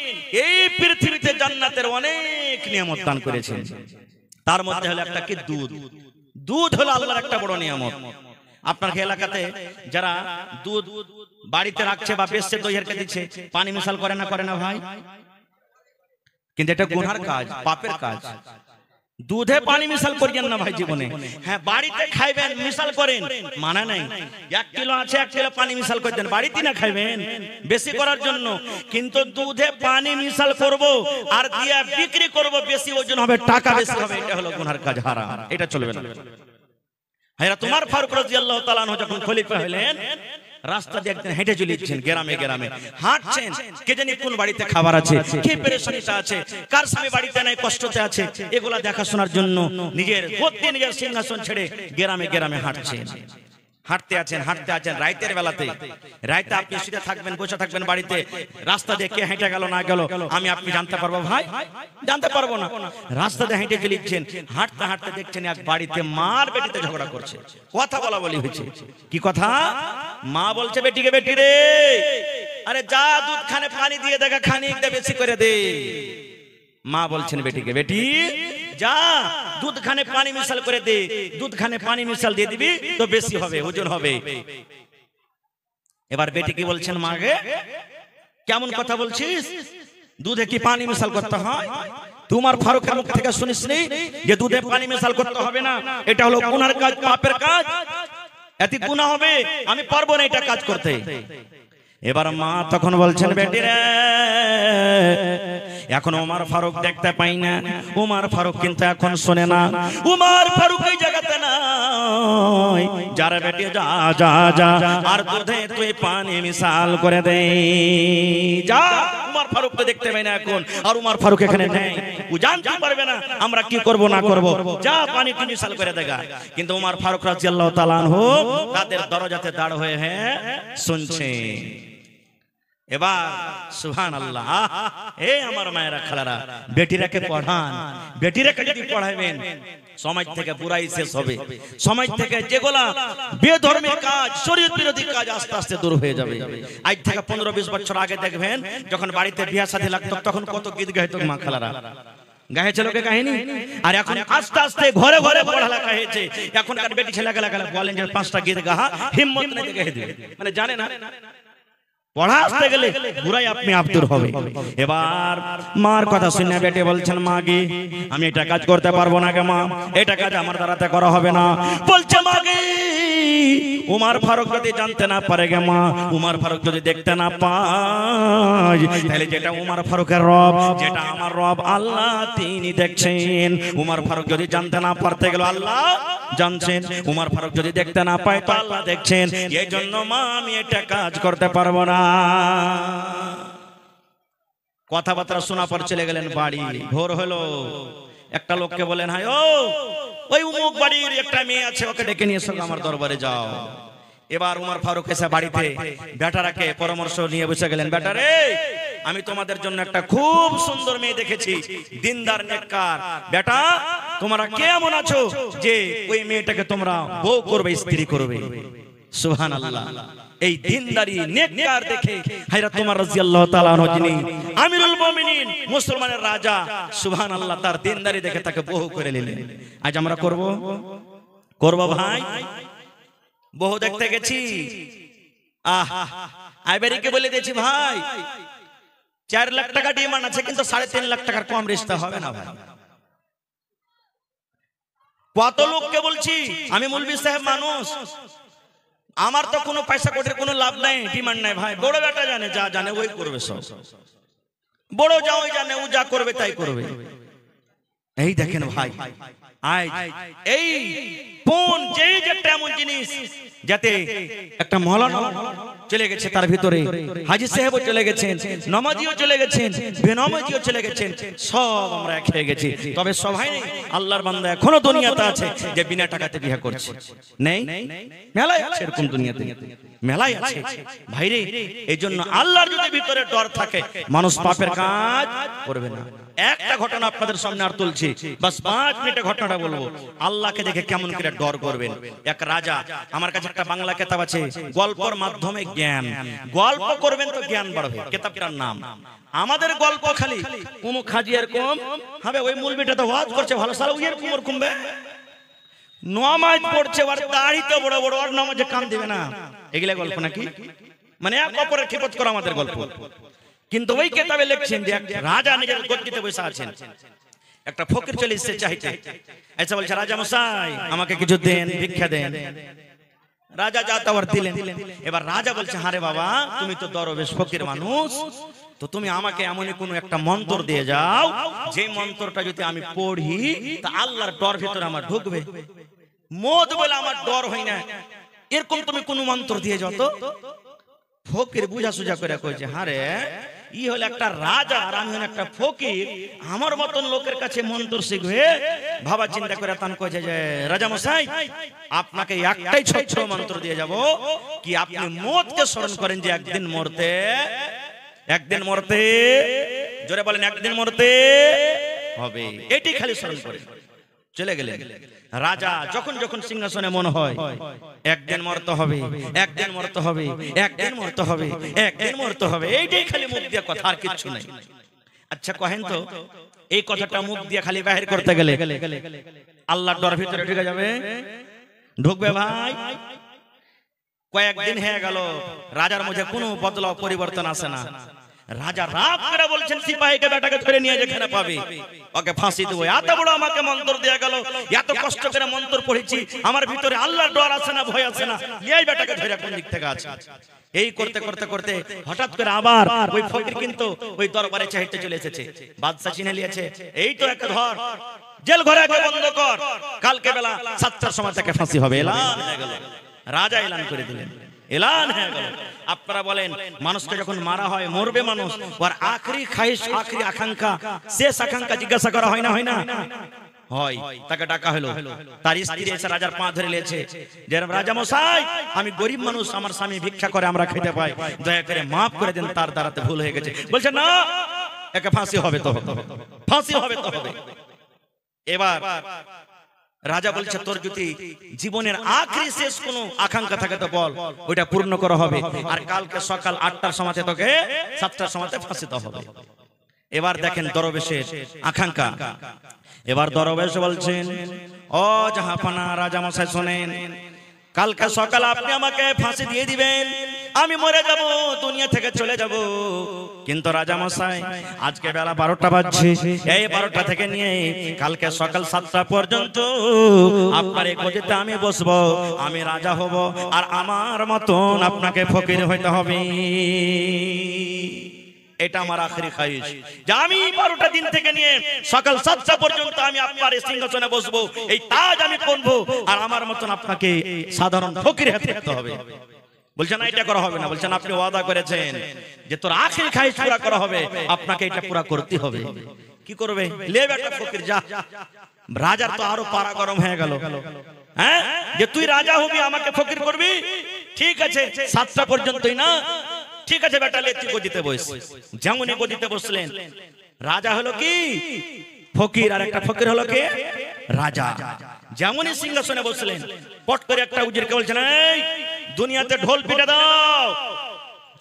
এই পৃথিবীতে জান্নাতের অনেক নিয়ামত দান করেছেন, তার মধ্যে হলো একটা কি দুধ। দুধ হলো আল্লাহর একটা বড় নিয়ামত। আপনার এলাকাতে যারা দুধ বাড়িতে রাখছে বা বেচছে, দইয়েরকে দিচ্ছে, পানি মিশাল করে না ভাই? কিন্তু এটা গুনার কাজ, পাপের কাজ। দুধে পানি মিশাল করিয়েন না ভাই জীবনে। হ্যাঁ বাড়িতে খাইবেন মিশাল করেন, মানা নাই। 1 কিলো আছে 1 কিলো পানি মিশাল করে দেন, বাড়িতে না খাইবেন বেশি করার জন্য। কিন্তু দুধে পানি মিশাল করব আর দিয়া বিক্রি করব, বেশি ওজন হবে, টাকা বেশি হবে, এটা হলো গুনার কাজ, হারাম, এটা চলবে না। হযরত ওমর ফারুক রাদিয়াল্লাহু তাআলা আনহু যখন খলিফা হলেন, রাস্তা দিয়ে একদিন হেঁটে চলেছেন, গ্রামে গ্রামে হাঁটছেন, কে জানি কোন বাড়িতে খাবার আছে, কে পেরেশানিতে আছে, কার স্বামী বাড়িতে নাই কষ্টতে আছে, এগুলা দেখাশোনার জন্য নিজের গদ্দি নিজের সিংহাসন ছেড়ে গ্রামে গ্রামে হাঁটছেন। হাঁটতে আছেন রাতের বেলাতে। রাতে আপনি শুয়ে থাকবেন, বসে থাকবেন বাড়িতে, রাস্তা দিয়ে কে হেঁটে গেল না গেল আমি আপনি জানতে পারবো ভাই? জানতে পারবো না। রাস্তা দিয়ে হেঁটে চলেছেন, হাঁটতে হাঁটতে দেখছেন এক বাড়িতে মার বেটিতে ঝগড়া করছে, কথা বলা বলি হয়েছে। কি কথা? মা বলছে বেটিকে, বেটি রে আরে যা দুধ খানে পানি দিয়ে দেখা, খানিকটা বেশি করে দে। মা বলছেন বেটিকে, বেটি যা দুধ খানে পানি মিশাল করে দে, দুধ খানে পানি মিশাল দিয়ে দিবি তো বেশি হবে, ওজন হবে। এবার বেটি কি বলছেন, মাগে কেমন কথা বলছিস, দুধে কি পানি মিশাল করতে হয়? তোমার ফারুকের মুখ থেকে শুনিসনি যে দুধে পানি মিশাল করতে হবে না, এটা হলো গুনার কাজ, পাপের কাজ, এতে গুনাহ হবে, আমি পারবো না এটা কাজ করতে। এবার মা তখন বলছেন, বেটি রে এখন ওমর ফারুক দেখতে পাই না, ওমর ফারুক কিন্তু এখন শুনে না, ওমর ফারুক এই জায়গাতে নাই, যারা বেটি যা যা যা আর দুধে তুই পানি মিশাল করে দে, যা। ওমর ফারুক তো দেখতে পাই না এখন, আর ওমর ফারুক এখানে নেই, ও জানতে পারবে না আমরা কি করব না করব, যা পানি তুই মিশাল করে দেখা। কিন্তু ওমর ফারুক রাদিয়াল্লাহু তাআলা আনহু তাদের দরজাতে দাঁড় হয়ে শুনছে। এবার সুবহানাল্লাহ, এই আমার মায়েরা খালারা, বেটিরাকে পড়ান, বেটিরাকে যদি পড়াবেন সমাজ থেকে বুরাই শেষ হবে, সমাজ থেকে যেগুলা বেধর্মী কাজ, শরীয়ত বিরোধী কাজ আস্তে আস্তে দূর হয়ে যাবে। আজ থেকে 15-20 বছর আগে দেখবেন যখন বাড়িতে বিয়া শাদী লাগতো তখন কত গীত গাইতো মা খালারা, গাইছে লোকে কাহিনী। আর এখন আস্তে আস্তে ঘরে ঘরে পড়ালেখা হয়েছে, এখনকার বেটি ছেলে গেলা বলেন যে 5টা গীত গাহা, হিম্মত নেই গাইতে দিবে, মানে জানে না পড়া আসতে গেলে বুড়াই আপনি আব্দুর হবে। এবার মার কথা শুনে বেটে বলছেন, মা গে আমি এটা কাজ করতে পারবো না গে মা, এটা কাজ আমার দ্বারাতে করা হবে না। বলছে মা গে উমর ফারুক যদি জানতে না পারে গে মা, উমর ফারুক যদি দেখতে না পায়, তাহলে যেটা উমর ফারুকের রব, যেটা আমার রব আল্লাহ তিনি দেখছেন। উমর ফারুক যদি জানতে না পারতে গেল আল্লাহ জানছেন, উমর ফারুক যদি দেখতে না পায় তো আল্লাহ দেখছেন। এই জন্য মা আমি এটা কাজ করতে পারবো না। কথাবার্তা শোনা পর চলে গেলেন বাড়ি। ভোর হলো, একটা লোককে বলেন, হাই ও ওই উমুক বাড়ির একটা মেয়ে আছে, ওকে ডেকে নিয়ে এসো আমার দরবারে যাও। এবার উমর ফারুক এসে বাড়িতে বেটারাকে পরামর্শ নিয়ে বসে গেলেন, বেটারে আমি তোমাদের জন্য একটা খুব সুন্দর মেয়ে দেখেছি, দিনদার নেককার, বেটা তোমরা কেমন আছো যে ওই মেয়েটাকে তোমরা বউ করবে, স্ত্রী করবে। সুবহানাল্লাহ, এই দিনদারি নেককার দেখে হযরত ওমর রাদিয়াল্লাহু তাআলা আনহু যিনি আমিরুল মুমিনিন, মুসলমানের রাজা, সুবহানাল্লাহ, তার দিনদারি দেখে তাকে বউ করে নিলেন। আজ আমরা করব ভাই, বহু দেখতে গেছি, আইবারিকে বলে দিয়েছি ভাই 4 লাখ টাকা ডিমান্ড আছে, কিন্তু 3.5 লাখ টাকার কম রিস্তা হবে না ভাই। কত লোককে বলছি আমি মৌলভী সাহেব মানুষ, আমার তো কোনো পয়সা কোটির কোনো লাভ নাই, ডিমান্ড নাই ভাই। বড় বেটা জানে, যা জানে ওই করবে, সব বড় যা ওই জানে, ও যা করবে তাই করবে। এই দেখেন ভাই, এই ফোন যেই যেটা এমন জিনিস, যাতে একটা মৌলানা চলে গেছে, তার ভিতরে হাজী সাহেবও চলে গেছেন, নামাজিও চলে গেছেন, বেনামাজিও চলে গেছেন, সব আমরা খেয়ে গেছি। তবে সবাই নেই, আল্লাহর বান্দা এখনো দুনিয়াতে আছে যে বিনা টাকাতে বিয়ে করছে। নেই, মেলায় আছে এরকম, দুনিয়াতে মেলায় আছে ভাইরে। এই জন্য আল্লাহর যদি ভিতরে ডর থাকে, মানুষ পাপের কাজ করবে না। একটা ঘটনা আপনাদের সামনে আর তুলছি, বাস 5 মিনিটে ঘটনাটা বলবো। আল্লাহকে দেখে কেমন করে ডর করবেন। এক রাজা, আমার কাছে একটা বাংলা কিতাব আছে, গল্পের মাধ্যমে জ্ঞান। গল্প করবেন তো জ্ঞান বাড়বে, কিতাবটার নাম। আমাদের গল্প খালি উমুক হাজি এরকম হবে, ওই মৌলবীটা তো ওয়াজ করছে ভালো, সারা ওই এরকম ওরকম নামাজ পড়ছে, আর দাড়ি তো বড় বড়, আর নামাজে কান দিবে না। এগুলা গল্প নাকি? মানে এক অপরের খিপত করা আমাদের গল্প। কিন্তু ওই কিতাবে লিখছেন যে রাজা নিজের গদ্দিতে বসে আছেন, একটা ফকির চলে এসেছে চাইতে। আচ্ছা বলছে, রাজা মশাই আমাকে কিছু দেন, ভিক্ষা দেন। রাজা যা তাওয়ার দিলেন। এবার রাজা বলছে, হারে বাবা, তুমি তো দরবেশ ফকির মানুষ, তো তুমি আমাকে এমনই কোনো একটা মন্ত্র দিয়ে যাও, যে মন্ত্রটা যদি আমি পড়ি তা আল্লাহর ডর ভিতরে আমার ঢুকবে। মদ বলে আমার ডর হয় না, এরকম তুমি কোন মন্ত্র দিয়ে যাও তো। ফকির বুঝা সুঝা করে কইছে, হারে ই হলো একটা রাজা আর আমি হলো একটা ফকির, আমার মতন লোকের কাছে মন্ত্র শিখবে। ভাবা চিন্তা করে তান কইছে যে, রাজা মশাই আপনাকে একটাই ছোট্ট মন্ত্র দিয়ে যাব, কি আপনি মদকে স্মরণ করেন যে একদিন মরতে, জোরে বলেন, একদিন মরতে হবে, এটি খালি স্মরণ করেন। চলে গেলেন। রাজা যখন যখন সিংহাসনে মনে হয় একদিন মরতে হবে, একদিন মরতে হবে, একদিন মরতে হবে, একদিন মরতে হবে, এইটাই খালি মুখ দিয়ে কথা, আর কিচ্ছু নাই। আচ্ছা কহেন তো, এই কথাটা মুখ দিয়ে খালি বাহির করতে গেলে আল্লাহর ডর ভিতরে ঢুকে যাবে? ঢুকবে ভাই? কয়েকদিন হয়ে গেল, রাজার মধ্যে কোনো বদলাও পরিবর্তন আসে না। রাজা রাগ করে বলছেন, সিপাহীকে বেটাকে ধরে নিয়ে যেখানে পাবে ওকে ফাঁসি দেবো। এত বড় আমাকে মন্ত্র দেয়া গেল, এত কষ্ট করে মন্ত্র পড়েছি, আমার ভিতরে আল্লাহর ডর আছে না, ভয় আছে না, এই বেটাকে ধরে কোন দিক থেকে আছে। এই করতে করতে করতে হঠাৎ করে আবার ওই ফকির কিন্তু ওই দরবারে চাইতে চলে এসেছে। বাদশা চিনে নিয়েছে, এই তো একটা ধর, জেল ঘরে বন্ধ কর, কালকে বেলা 7টার সময় তাকে ফাঁসি হবে। এলান হয়ে গেল, রাজা এলান করে দিলেন, এলান হয়ে গেল। আপনারা বলেন, মানুষকে যখন মারা হয়, মরবে মানুষ, ওর আখরি খাইশ, আখরি আকাঙ্ক্ষা, শেষ আকাঙ্ক্ষা জিজ্ঞাসা করা হয় না? হয় না? হয়। তাকে ডাকা হলো, তার স্ত্রী এসে রাজার পা ধরে নিয়েছে, যে রাজা মশাই আমি গরিব মানুষ, আমার স্বামী ভিক্ষা করে, আমরা খেতে পাই, দয়া করে মাফ করে দেন, তার দ্বারাতে ভুল হয়ে গেছে। বলছে না, একে ফাঁসি হবে তো হবে, ফাঁসি হবে তো হবে। এবার রাজা বলছে, তোর যদি জীবনের আখরি শেষ কোনো আকাঙ্ক্ষা থাকে তো বল, ওইটা পূর্ণ করা হবে, আর কালকে সকাল 8টার সময় তোকে 7টার সময় ফাঁসিতে হবে। এবার দেখেন দরবেশের আকাঙ্ক্ষা। এবার দরবেশ বলছেন, ও জাহাপানা রাজা মশাই শোনেন, কালকে সকাল আপনি আমাকে ফাঁসি দিয়ে দিবেন, আমি মরে যাব, দুনিয়া থেকে চলে যাব। কিন্তু রাজা মশাই আজকে বেলা 12টা বাজছে, এই 12টা থেকে নিয়ে কালকে সকাল 7টা পর্যন্ত আপনার এই গদিতে আমি বসবো, আমি রাজা হব, আর আমার মতন আপনাকে ফকির হইতে হবে। এটা আমার আখরি খাইশ, যে আমি 12টা দিন থেকে নিয়ে সকাল 7টা পর্যন্ত আমি আপনার এই সিংহাসনে বসবো, এই তাজ আমি পরবো, আর আমার মতন আপনাকে সাধারণ ফকির হতে হবে। বলছেন এটা করা হবে না, বলছেন আপনি ওয়াদা করেছেন যে তোর আখেরি খাইশ পুরা করা হবে, আপনাকে এটা পুরা করতে হবে। কি করবে? লে বেটা ফকির যা। রাজার তো আরো পারা গরম হয়ে গেল, হ্যাঁ, যে তুই রাজা হবি, আমাকে ফকির করবি, ঠিক আছে 7টা পর্যন্তই না, ঠিক আছে বেটা লে তুই গদিতে বস। যেমনই গদিতে বসলেন, রাজা হলো কি ফকির, আর একটা ফকির হলো কি রাজা। যেমনই সিংহাসনে বসলেন, পট করে একটা উজিরকে বলছেন, এই দুনিয়াতে ঢোল পিটা দাও,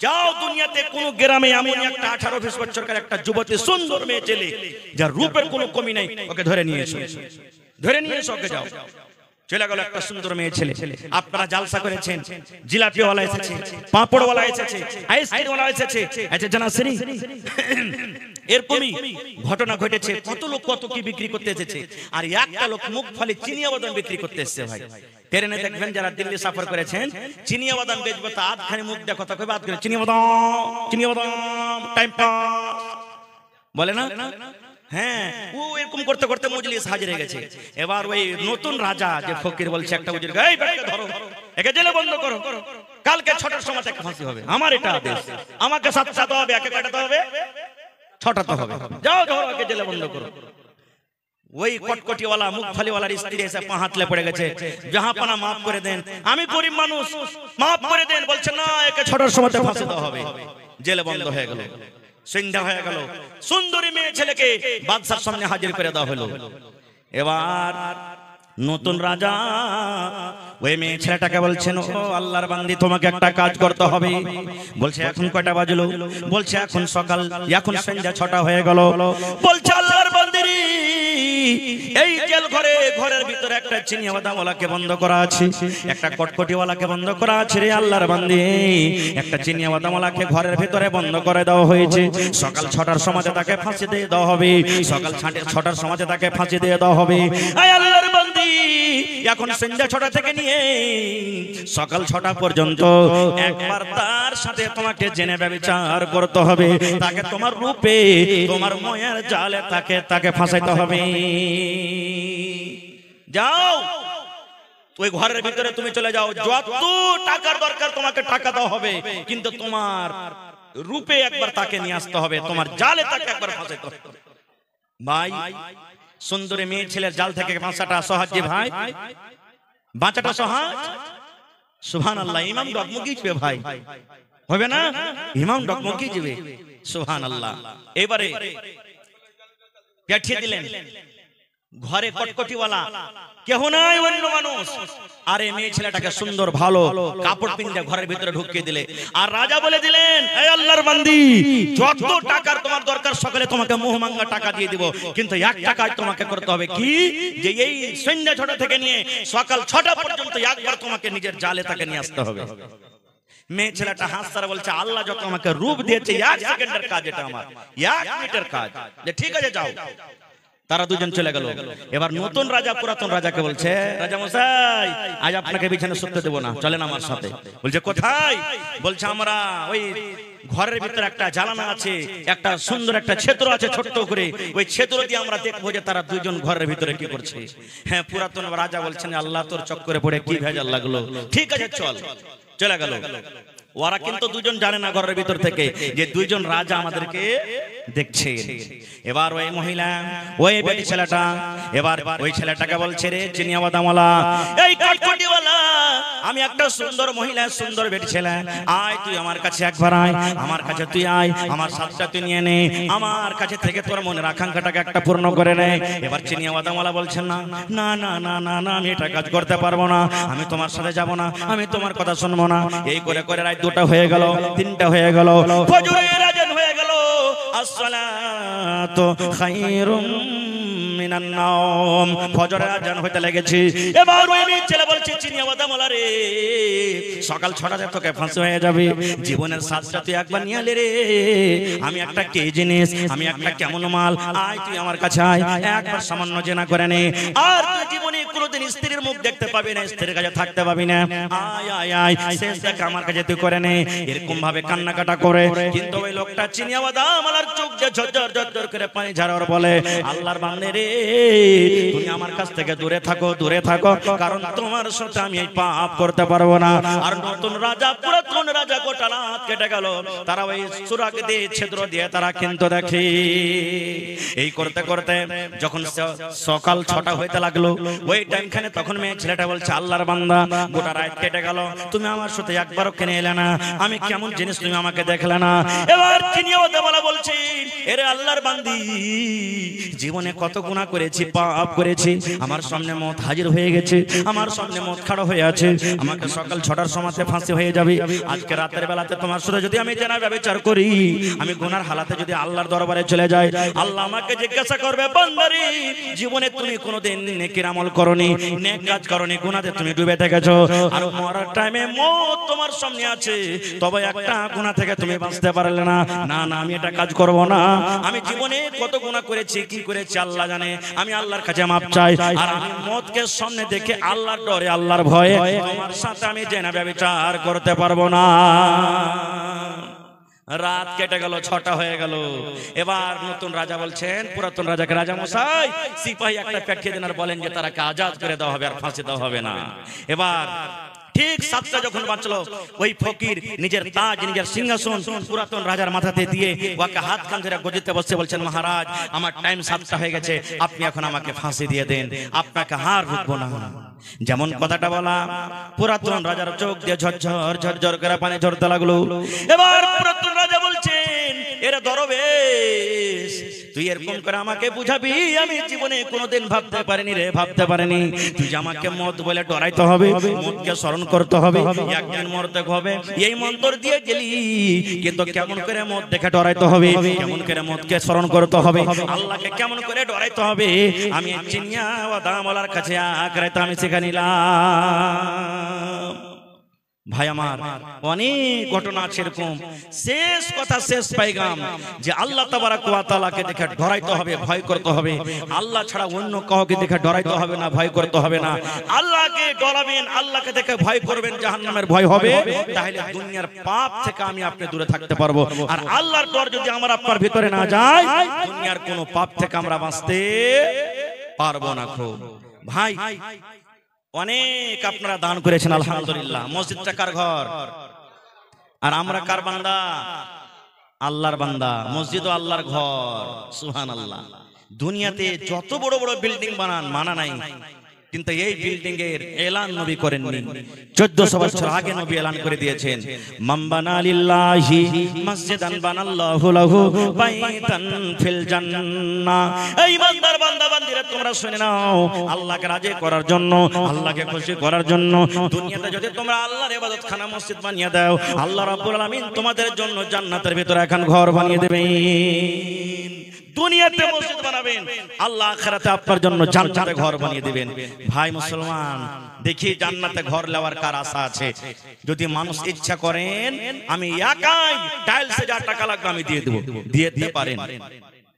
যাও দুনিয়াতে কোন গ্রামে এমন একটা 18-20 বছরকার একটা যুবতী সুন্দর মেয়ে ছেলে, যার রূপের কোনো কমি নাই, ওকে ধরে নিয়ে এসো, ধরে নিয়ে এসো, ওকে যাও। চলে গেল একটা সুন্দর মেয়ে ছেলে। আপনারা জালসা করেছেন, জিলাপিওয়ালা এসেছে, পাঁপড়ওয়ালা এসেছে, আইসক্রিমওয়ালা এসেছে, আচ্ছা জানাসনি এরকমই ঘটনা ঘটেছে। কত লোক কত কি বিক্রি করতে এসেছে, আর একটা লোক মুখ ফালি চিনিয়া বাদাম বিক্রি করতে এসেছে। ভাই ট্রেনে দেখবেন যারা দিল্লি সফর করেছেন, চিনিয়া বাদাম বেচবো তা আধখানি মুখ দিয়ে কথা কইবে, আধখানি চিনিয়া বাদাম টাইম পাস বলে না। হ্যাঁ, ও এরকম করতে করতে মজলিস হাজির হয়ে গেছে। এবার ওই নতুন রাজা যে ফকির বলছে একটা হুজুর, এই বেটাকে ধরো, একে জেলে বন্ধ করো, কালকে 6টার সময় থেকে ফাঁসি হবে। আমার এটা আদেশ, আমাকে সাথে হবে, একে কাটাতে হবে, 6টাতে হবে। যাও ধরো, একে জেলে বন্ধ করো। ওই কটকটিওয়ালা মুখ ফালিওয়ালার স্ত্রী এসে পা হাতলে পড়ে গেছে, জাহাপানা মাফ করে দেন, আমি গরিব মানুষ, মাফ করে দেন। বলছে না, একে 6টার সময় ফাঁসি দেওয়া হবে। জেলে বন্ধ হয়ে গেল, সন্ধ্যা হয়ে গেল। সুন্দরী মেয়ে ছেলেকে বাদশার সামনে হাজির করে দেওয়া হলো। এবার নতুন রাজা ওই মেয়ে ছেলেটাকে বলছেন, ও আল্লাহর বান্দি, তোমাকে একটা কাজ করতে হবে। বলছে এখন কয়টা বাজলো? বলছে এখন সকাল, এখন সন্ধ্যা 6টা হয়ে গেল। বলছে আল্লাহর বান্দি, এই জেল ঘরে, ঘরের ভিতরে একটা চিনিয়া বাদামওয়ালাকে বন্ধ করা আছে, একটা কটকটিওয়ালাকে বন্ধ করা আছে। রে আল্লাহর বান্দি, একটা চিনিয়া বাদামওয়ালাকে ঘরের ভিতরে বন্ধ করে দেওয়া হয়েছে। সকাল 6টার সময় তাকে ফাঁসি দিয়ে দেওয়া হবে, সকাল 6টার সময় তাকে ফাঁসি দিয়ে দেওয়া হবে। আয় আল্লাহর বান্দি, এখন সন্ধ্যা 6টা থেকে নিয়ে সকাল 6টা পর্যন্ত একবার তার সাথে তোমাকে জেনে ব্যভিচার করতে হবে, তাকে তোমার রূপে, তোমার মায়ার জালে তাকে ফাঁসাইতে হবে। যাও ওই ঘরের ভিতরে তুমি চলে যাও, যত টাকার দরকার তোমাকে টাকা দেওয়া হবে, কিন্তু তোমার রূপে একবার তাকে নিয়ে আসতে হবে, তোমার জালে তাকে একবার ফাঁসাইতে হবে। ভাই, সুন্দরী মেয়ে ছেলের জাল থেকে বাঁচাটা সহজ যে ভাই, বাঁচাটা সহজ। সুবহানাল্লাহ, ইমাম ডগমগি যাবে ভাই, হবে না? ইমাম ডগমগি যাবে, সুবহানাল্লাহ। এবারে পাঠিয়ে দিলেন ঘরে কটকটিওয়ালা, কেহ নাই, অন্য মানুষ। আর এই মেয়ে ছেলেটাকে সুন্দর ভালো কাপড় পিন্দে ঘরের ভিতরে ঢুকিয়ে দিলে। আর রাজা বলে দিলেন, এই আল্লাহর বান্দি, যত টাকার তোমার দরকার সকলে তোমাকে মোহমাঙ্গা টাকা দিয়ে দিব, কিন্তু একটা কাজ তোমাকে করতে হবে, কি? যে এই সন্ধ্যা 6টা থেকে নিয়ে সকাল 6টা পর্যন্ত একবার তোমাকে নিজের জালে তাকে নিয়ে আসতে হবে। মেয়ে ছেলেটা হাসছে, বলছে আল্লাহ যত আমাকে রূপ দিয়েছে, 1 সেকেন্ডের কাজ এটা, আমার 1 মিনিটের কাজ। যে ঠিক আছে যাও। তারা দুজন চলে গেল। এবার নতুন রাজা পুরাতন রাজাকে বলছে, রাজা মশাই, আজ আপনাকে বিছানা শুতে দেব না, চলেন আমার সাথে। বলছে কোথায়? বলছে আমরা ওই ঘরের ভিতরে একটা জানালা আছে, একটা সুন্দর একটা ছেত্র আছে ছোট্ট করে, ওই ছেত্র দিয়ে আমরা দেখবো যে তারা দুজন ঘরের ভিতরে কি করছে। হ্যাঁ, পুরাতন রাজা বলছেন, আল্লাহ তোর চক্করে পড়ে কি ভেজাল লাগলো। ঠিক আছে চল। চলে গেল। ওরা কিন্তু দুজন জানে না ঘরের ভিতর থেকে যে দুইজন রাজা আমাদেরকে দেখছে। এবার ওই মহিলা, ওই বেটি ছেলেটা, এবার ওই ছেলেটাকে বলছে, রে চিনিয়া বাদামওয়ালা, এই কটকটিওয়ালা, আমি একটা সুন্দর মহিলা, সুন্দর বেটি ছেলে, আয় তুই আমার কাছে একবার আয়, আমার কাছে তুই আয়, আমার সাথটা তুই নিয়ে নে, আমার কাছে থেকে তোর মনের আকাঙ্ক্ষাটাকে একটা পূর্ণ করে নে। এবার চিনিয়া বাদামওয়ালা বলছেন, না না না না না না, আমি এটা কাজ করতে পারবো না, আমি তোমার সাথে যাব না, আমি তোমার কথা শুনবো না। এই করে করে রাত 2টা হয়ে গেল, 3টা হয়ে গেল, ফজরের আযান হয়ে গেল। আসসালাতু খায়রুম মিনান নাওম, ফজরের আযান হইতে লেগেছে। এবার ওই মেয়ে ছেলে বলছে, চিনিয়া বাদামওয়ালা রে, সকাল 6টাতে তোকে ফাঁসি হয়ে যাবে, জীবনের সাজটা তুই একবার নিয়ে আলে রে। আমি একটা কে জিনিস, আমি একটা কেমন মাল, আয় তুই আমার কাছে আয়, একবার সামান্য জেনা করে নে, আর তুই জীবনে কোনোদিন স্ত্রীর মুখ দেখতে পাবি না, স্ত্রীর কাছে থাকতে পাবি না, আয় আয় আয়, শেষ দেখা আমার কাছে তুই করে নে। এরকম ভাবে কান্নাকাটা করে, কিন্তু ওই লোকটা চিনিয়া বাদামওয়ালার চোখ যে ঝরঝর ঝরঝর করে পানি ঝরার বলে, আল্লাহর বান্দে রে, তুমি আমার কাছ থেকে দূরে থাকো, দূরে থাকো, কারণ তোমার সাথে আমি এই পাপ করতে পারবো না। আর নতুন রাজা, পুরাতন রাজা গোটা রাত কেটে গেল, তারা ওই সুরাগ দিয়ে, ছিদ্র দিয়ে তারা কিন্তু দেখে। এই করতে করতে যখন সকাল 6টা হইতে লাগলো, ওই টাইমখানে তখন মেয়ে ছেলেটা বলছে, আল্লাহর বান্দা, গোটা রাত কেটে গেল, তুমি আমার সাথে একবারও কেনে এলে না, আমি কেমন জিনিস তুমি আমাকে দেখলে না। এবার চিনিয়া বাদামওয়ালা বলছে, এরে আল্লাহর বান্দি, জীবনে কত গুনাহ করেছি, পাপ করেছি, আমার সামনে মত হাজির হয়ে গেছে, আমার সামনে মত খাড়া হয়ে আছে, আমাকে সকাল 6টার সময়তে ফাঁসি হয়ে যাবে। আজকে রাতের বেলাতে তোমার সাথে যদি আমি জেনা ব্যভিচার করি, আমি গুনার হালাতে যদি আল্লাহর দরবারে চলে যাই, আল্লাহ আমাকে জিজ্ঞাসা করবে, বান্দারে জীবনে তুমি কোনোদিন নেকির আমল করনি, নেক কাজ করনি, গুনাতে তুমি ডুবে থেকেছো, আর মরার টাইমে মত তোমার সামনে আছে, তবে একটা গুনাহ থেকে তুমি বাঁচতে পারলে না। না না, আমি এটা কাজ করব না, আমি জীবনে কত গুনাহ করেছি, কি করেছি আল্লাহ জানে, আমি আল্লাহর কাছে মাপ চাই, আর আমি মতকে সামনে দেখে আল্লাহর ডরে, আল্লাহর ভয়ে তোমার সাথে আমি জেনা ব্যভিচার করতে পারবো না। রাত কেটে গেল, 6টা হয়ে গেল। এবার নতুন রাজা বলছেন পুরাতন রাজাকে, রাজা মশাই সিপাহী একটা পাঠিয়ে দেন আর বলেন যে তারাকে আজাদ করে দেওয়া হবে, আর ফাঁসি দেওয়া হবে না। এবার ঠিক 7টা যখন বাঁচলো, ওই ফকির নিজের তাজ, নিজের সিংহাসন পুরাতন রাজার মাথাতে দিয়ে ওকে হাত কান ধরে গদিতে বসে বলছেন, মহারাজ আমার টাইম 7টা হয়ে গেছে, আপনি এখন আমাকে ফাঁসি দিয়ে দেন, আপনাকে হার রুখবো না। যেমন কথাটা বলা, পুরাতন রাজার চোখ দিয়ে ঝরঝর ঝরঝর করে পানি ঝরতে লাগলো। এবার পুরাতন রাজা বলছেন, এরা দরবেশ, তুই এরকম করে আমাকে বুঝাবি, আমি জীবনে কোনোদিন ভাবতে পারিনি রে, ভাবতে পারিনি। তুই যে আমাকে মত বলে ডরাইতে হবে, মতকে স্মরণ করতে হবে, একদিন মরতে হবে, এই মন্ত্র দিয়ে গেলি, কিন্তু কেমন করে মত দেখে ডরাইতে হবে, কেমন করে মতকে স্মরণ করতে হবে, আল্লাহকে কেমন করে ডরাইতে হবে, আমি চিনিয়া দামওয়ালার কাছে আখরাতে আমি শিখে নিলাম। ভাই আমার, অনেক ঘটনা আছে এরকম। শেষ কথা, শেষ পাইগাম, যে আল্লাহ তাবারাক ওয়া তাআলাকে দেখে ডরাইতে হবে, ভয় করতে হবে, আল্লাহ ছাড়া অন্য কাউকে দেখে ডরাইতে হবে না, ভয় করতে হবে না। আল্লাহকে ডরাবেন, আল্লাহকে দেখে ভয় করবেন, জাহান্নামের ভয় হবে, তাহলে দুনিয়ার পাপ থেকে আমি আপনি দূরে থাকতে পারবো। আর আল্লাহর ডর যদি আমার আপনার ভিতরে না যায়, দুনিয়ার কোনো পাপ থেকে আমরা বাঁচতে পারবো না। খুব ভাই, অনেক আপনারা দান করেছেন, আলহামদুলিল্লাহ। মসজিদটা কার ঘর, আর আমরা কার বান্দা? আল্লাহর বান্দা। মসজিদও আল্লাহর ঘর, সুবহানাল্লাহ। দুনিয়াতে যত বড় বড় বিল্ডিং বানান, মানা নাই, কিন্তু এই বিল্ডিং এর এলান নবী করেননি। 1400 বছর আগে নবী এলান করে দিয়েছেন, মান বানা লিল্লাহি মসজিদান বানাল্লাহু লাহু বাইতান ফিল জান্নাহ। এই বান্দার বান্দা বান্দিরা তোমরা শুনে নাও, আল্লাহকে রাজি করার জন্য, আল্লাহকে খুশি করার জন্য দুনিয়াতে যদি তোমরা আল্লাহর ইবাদতখানা মসজিদ বানিয়ে দাও, আল্লাহ রাব্বুল আলামিন তোমাদের জন্য জান্নাতের ভিতরে এখন ঘর বানিয়ে দেবেন। দুনিয়াতে মসজিদ বানাবেন, আল্লাহ আখিরাতে আপনার জন্য জান্নাতে ঘর বানিয়ে দিবেন। ভাই মুসলমান, দেখি জান্নাতে ঘর নেওয়ার কার আশা আছে? যদি মানুষ ইচ্ছা করেন, আমি একাই টাইলসে যা টাকা লাগবে আমি দিয়ে দেব, দিয়ে দিতে পারেন।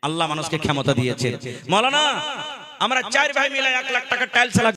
আল্লাহ মানুষকে ক্ষমতা দিয়েছে। মাওলানা আমরা 4 ভাই মিলে 1 লাখ টাকা টাইলস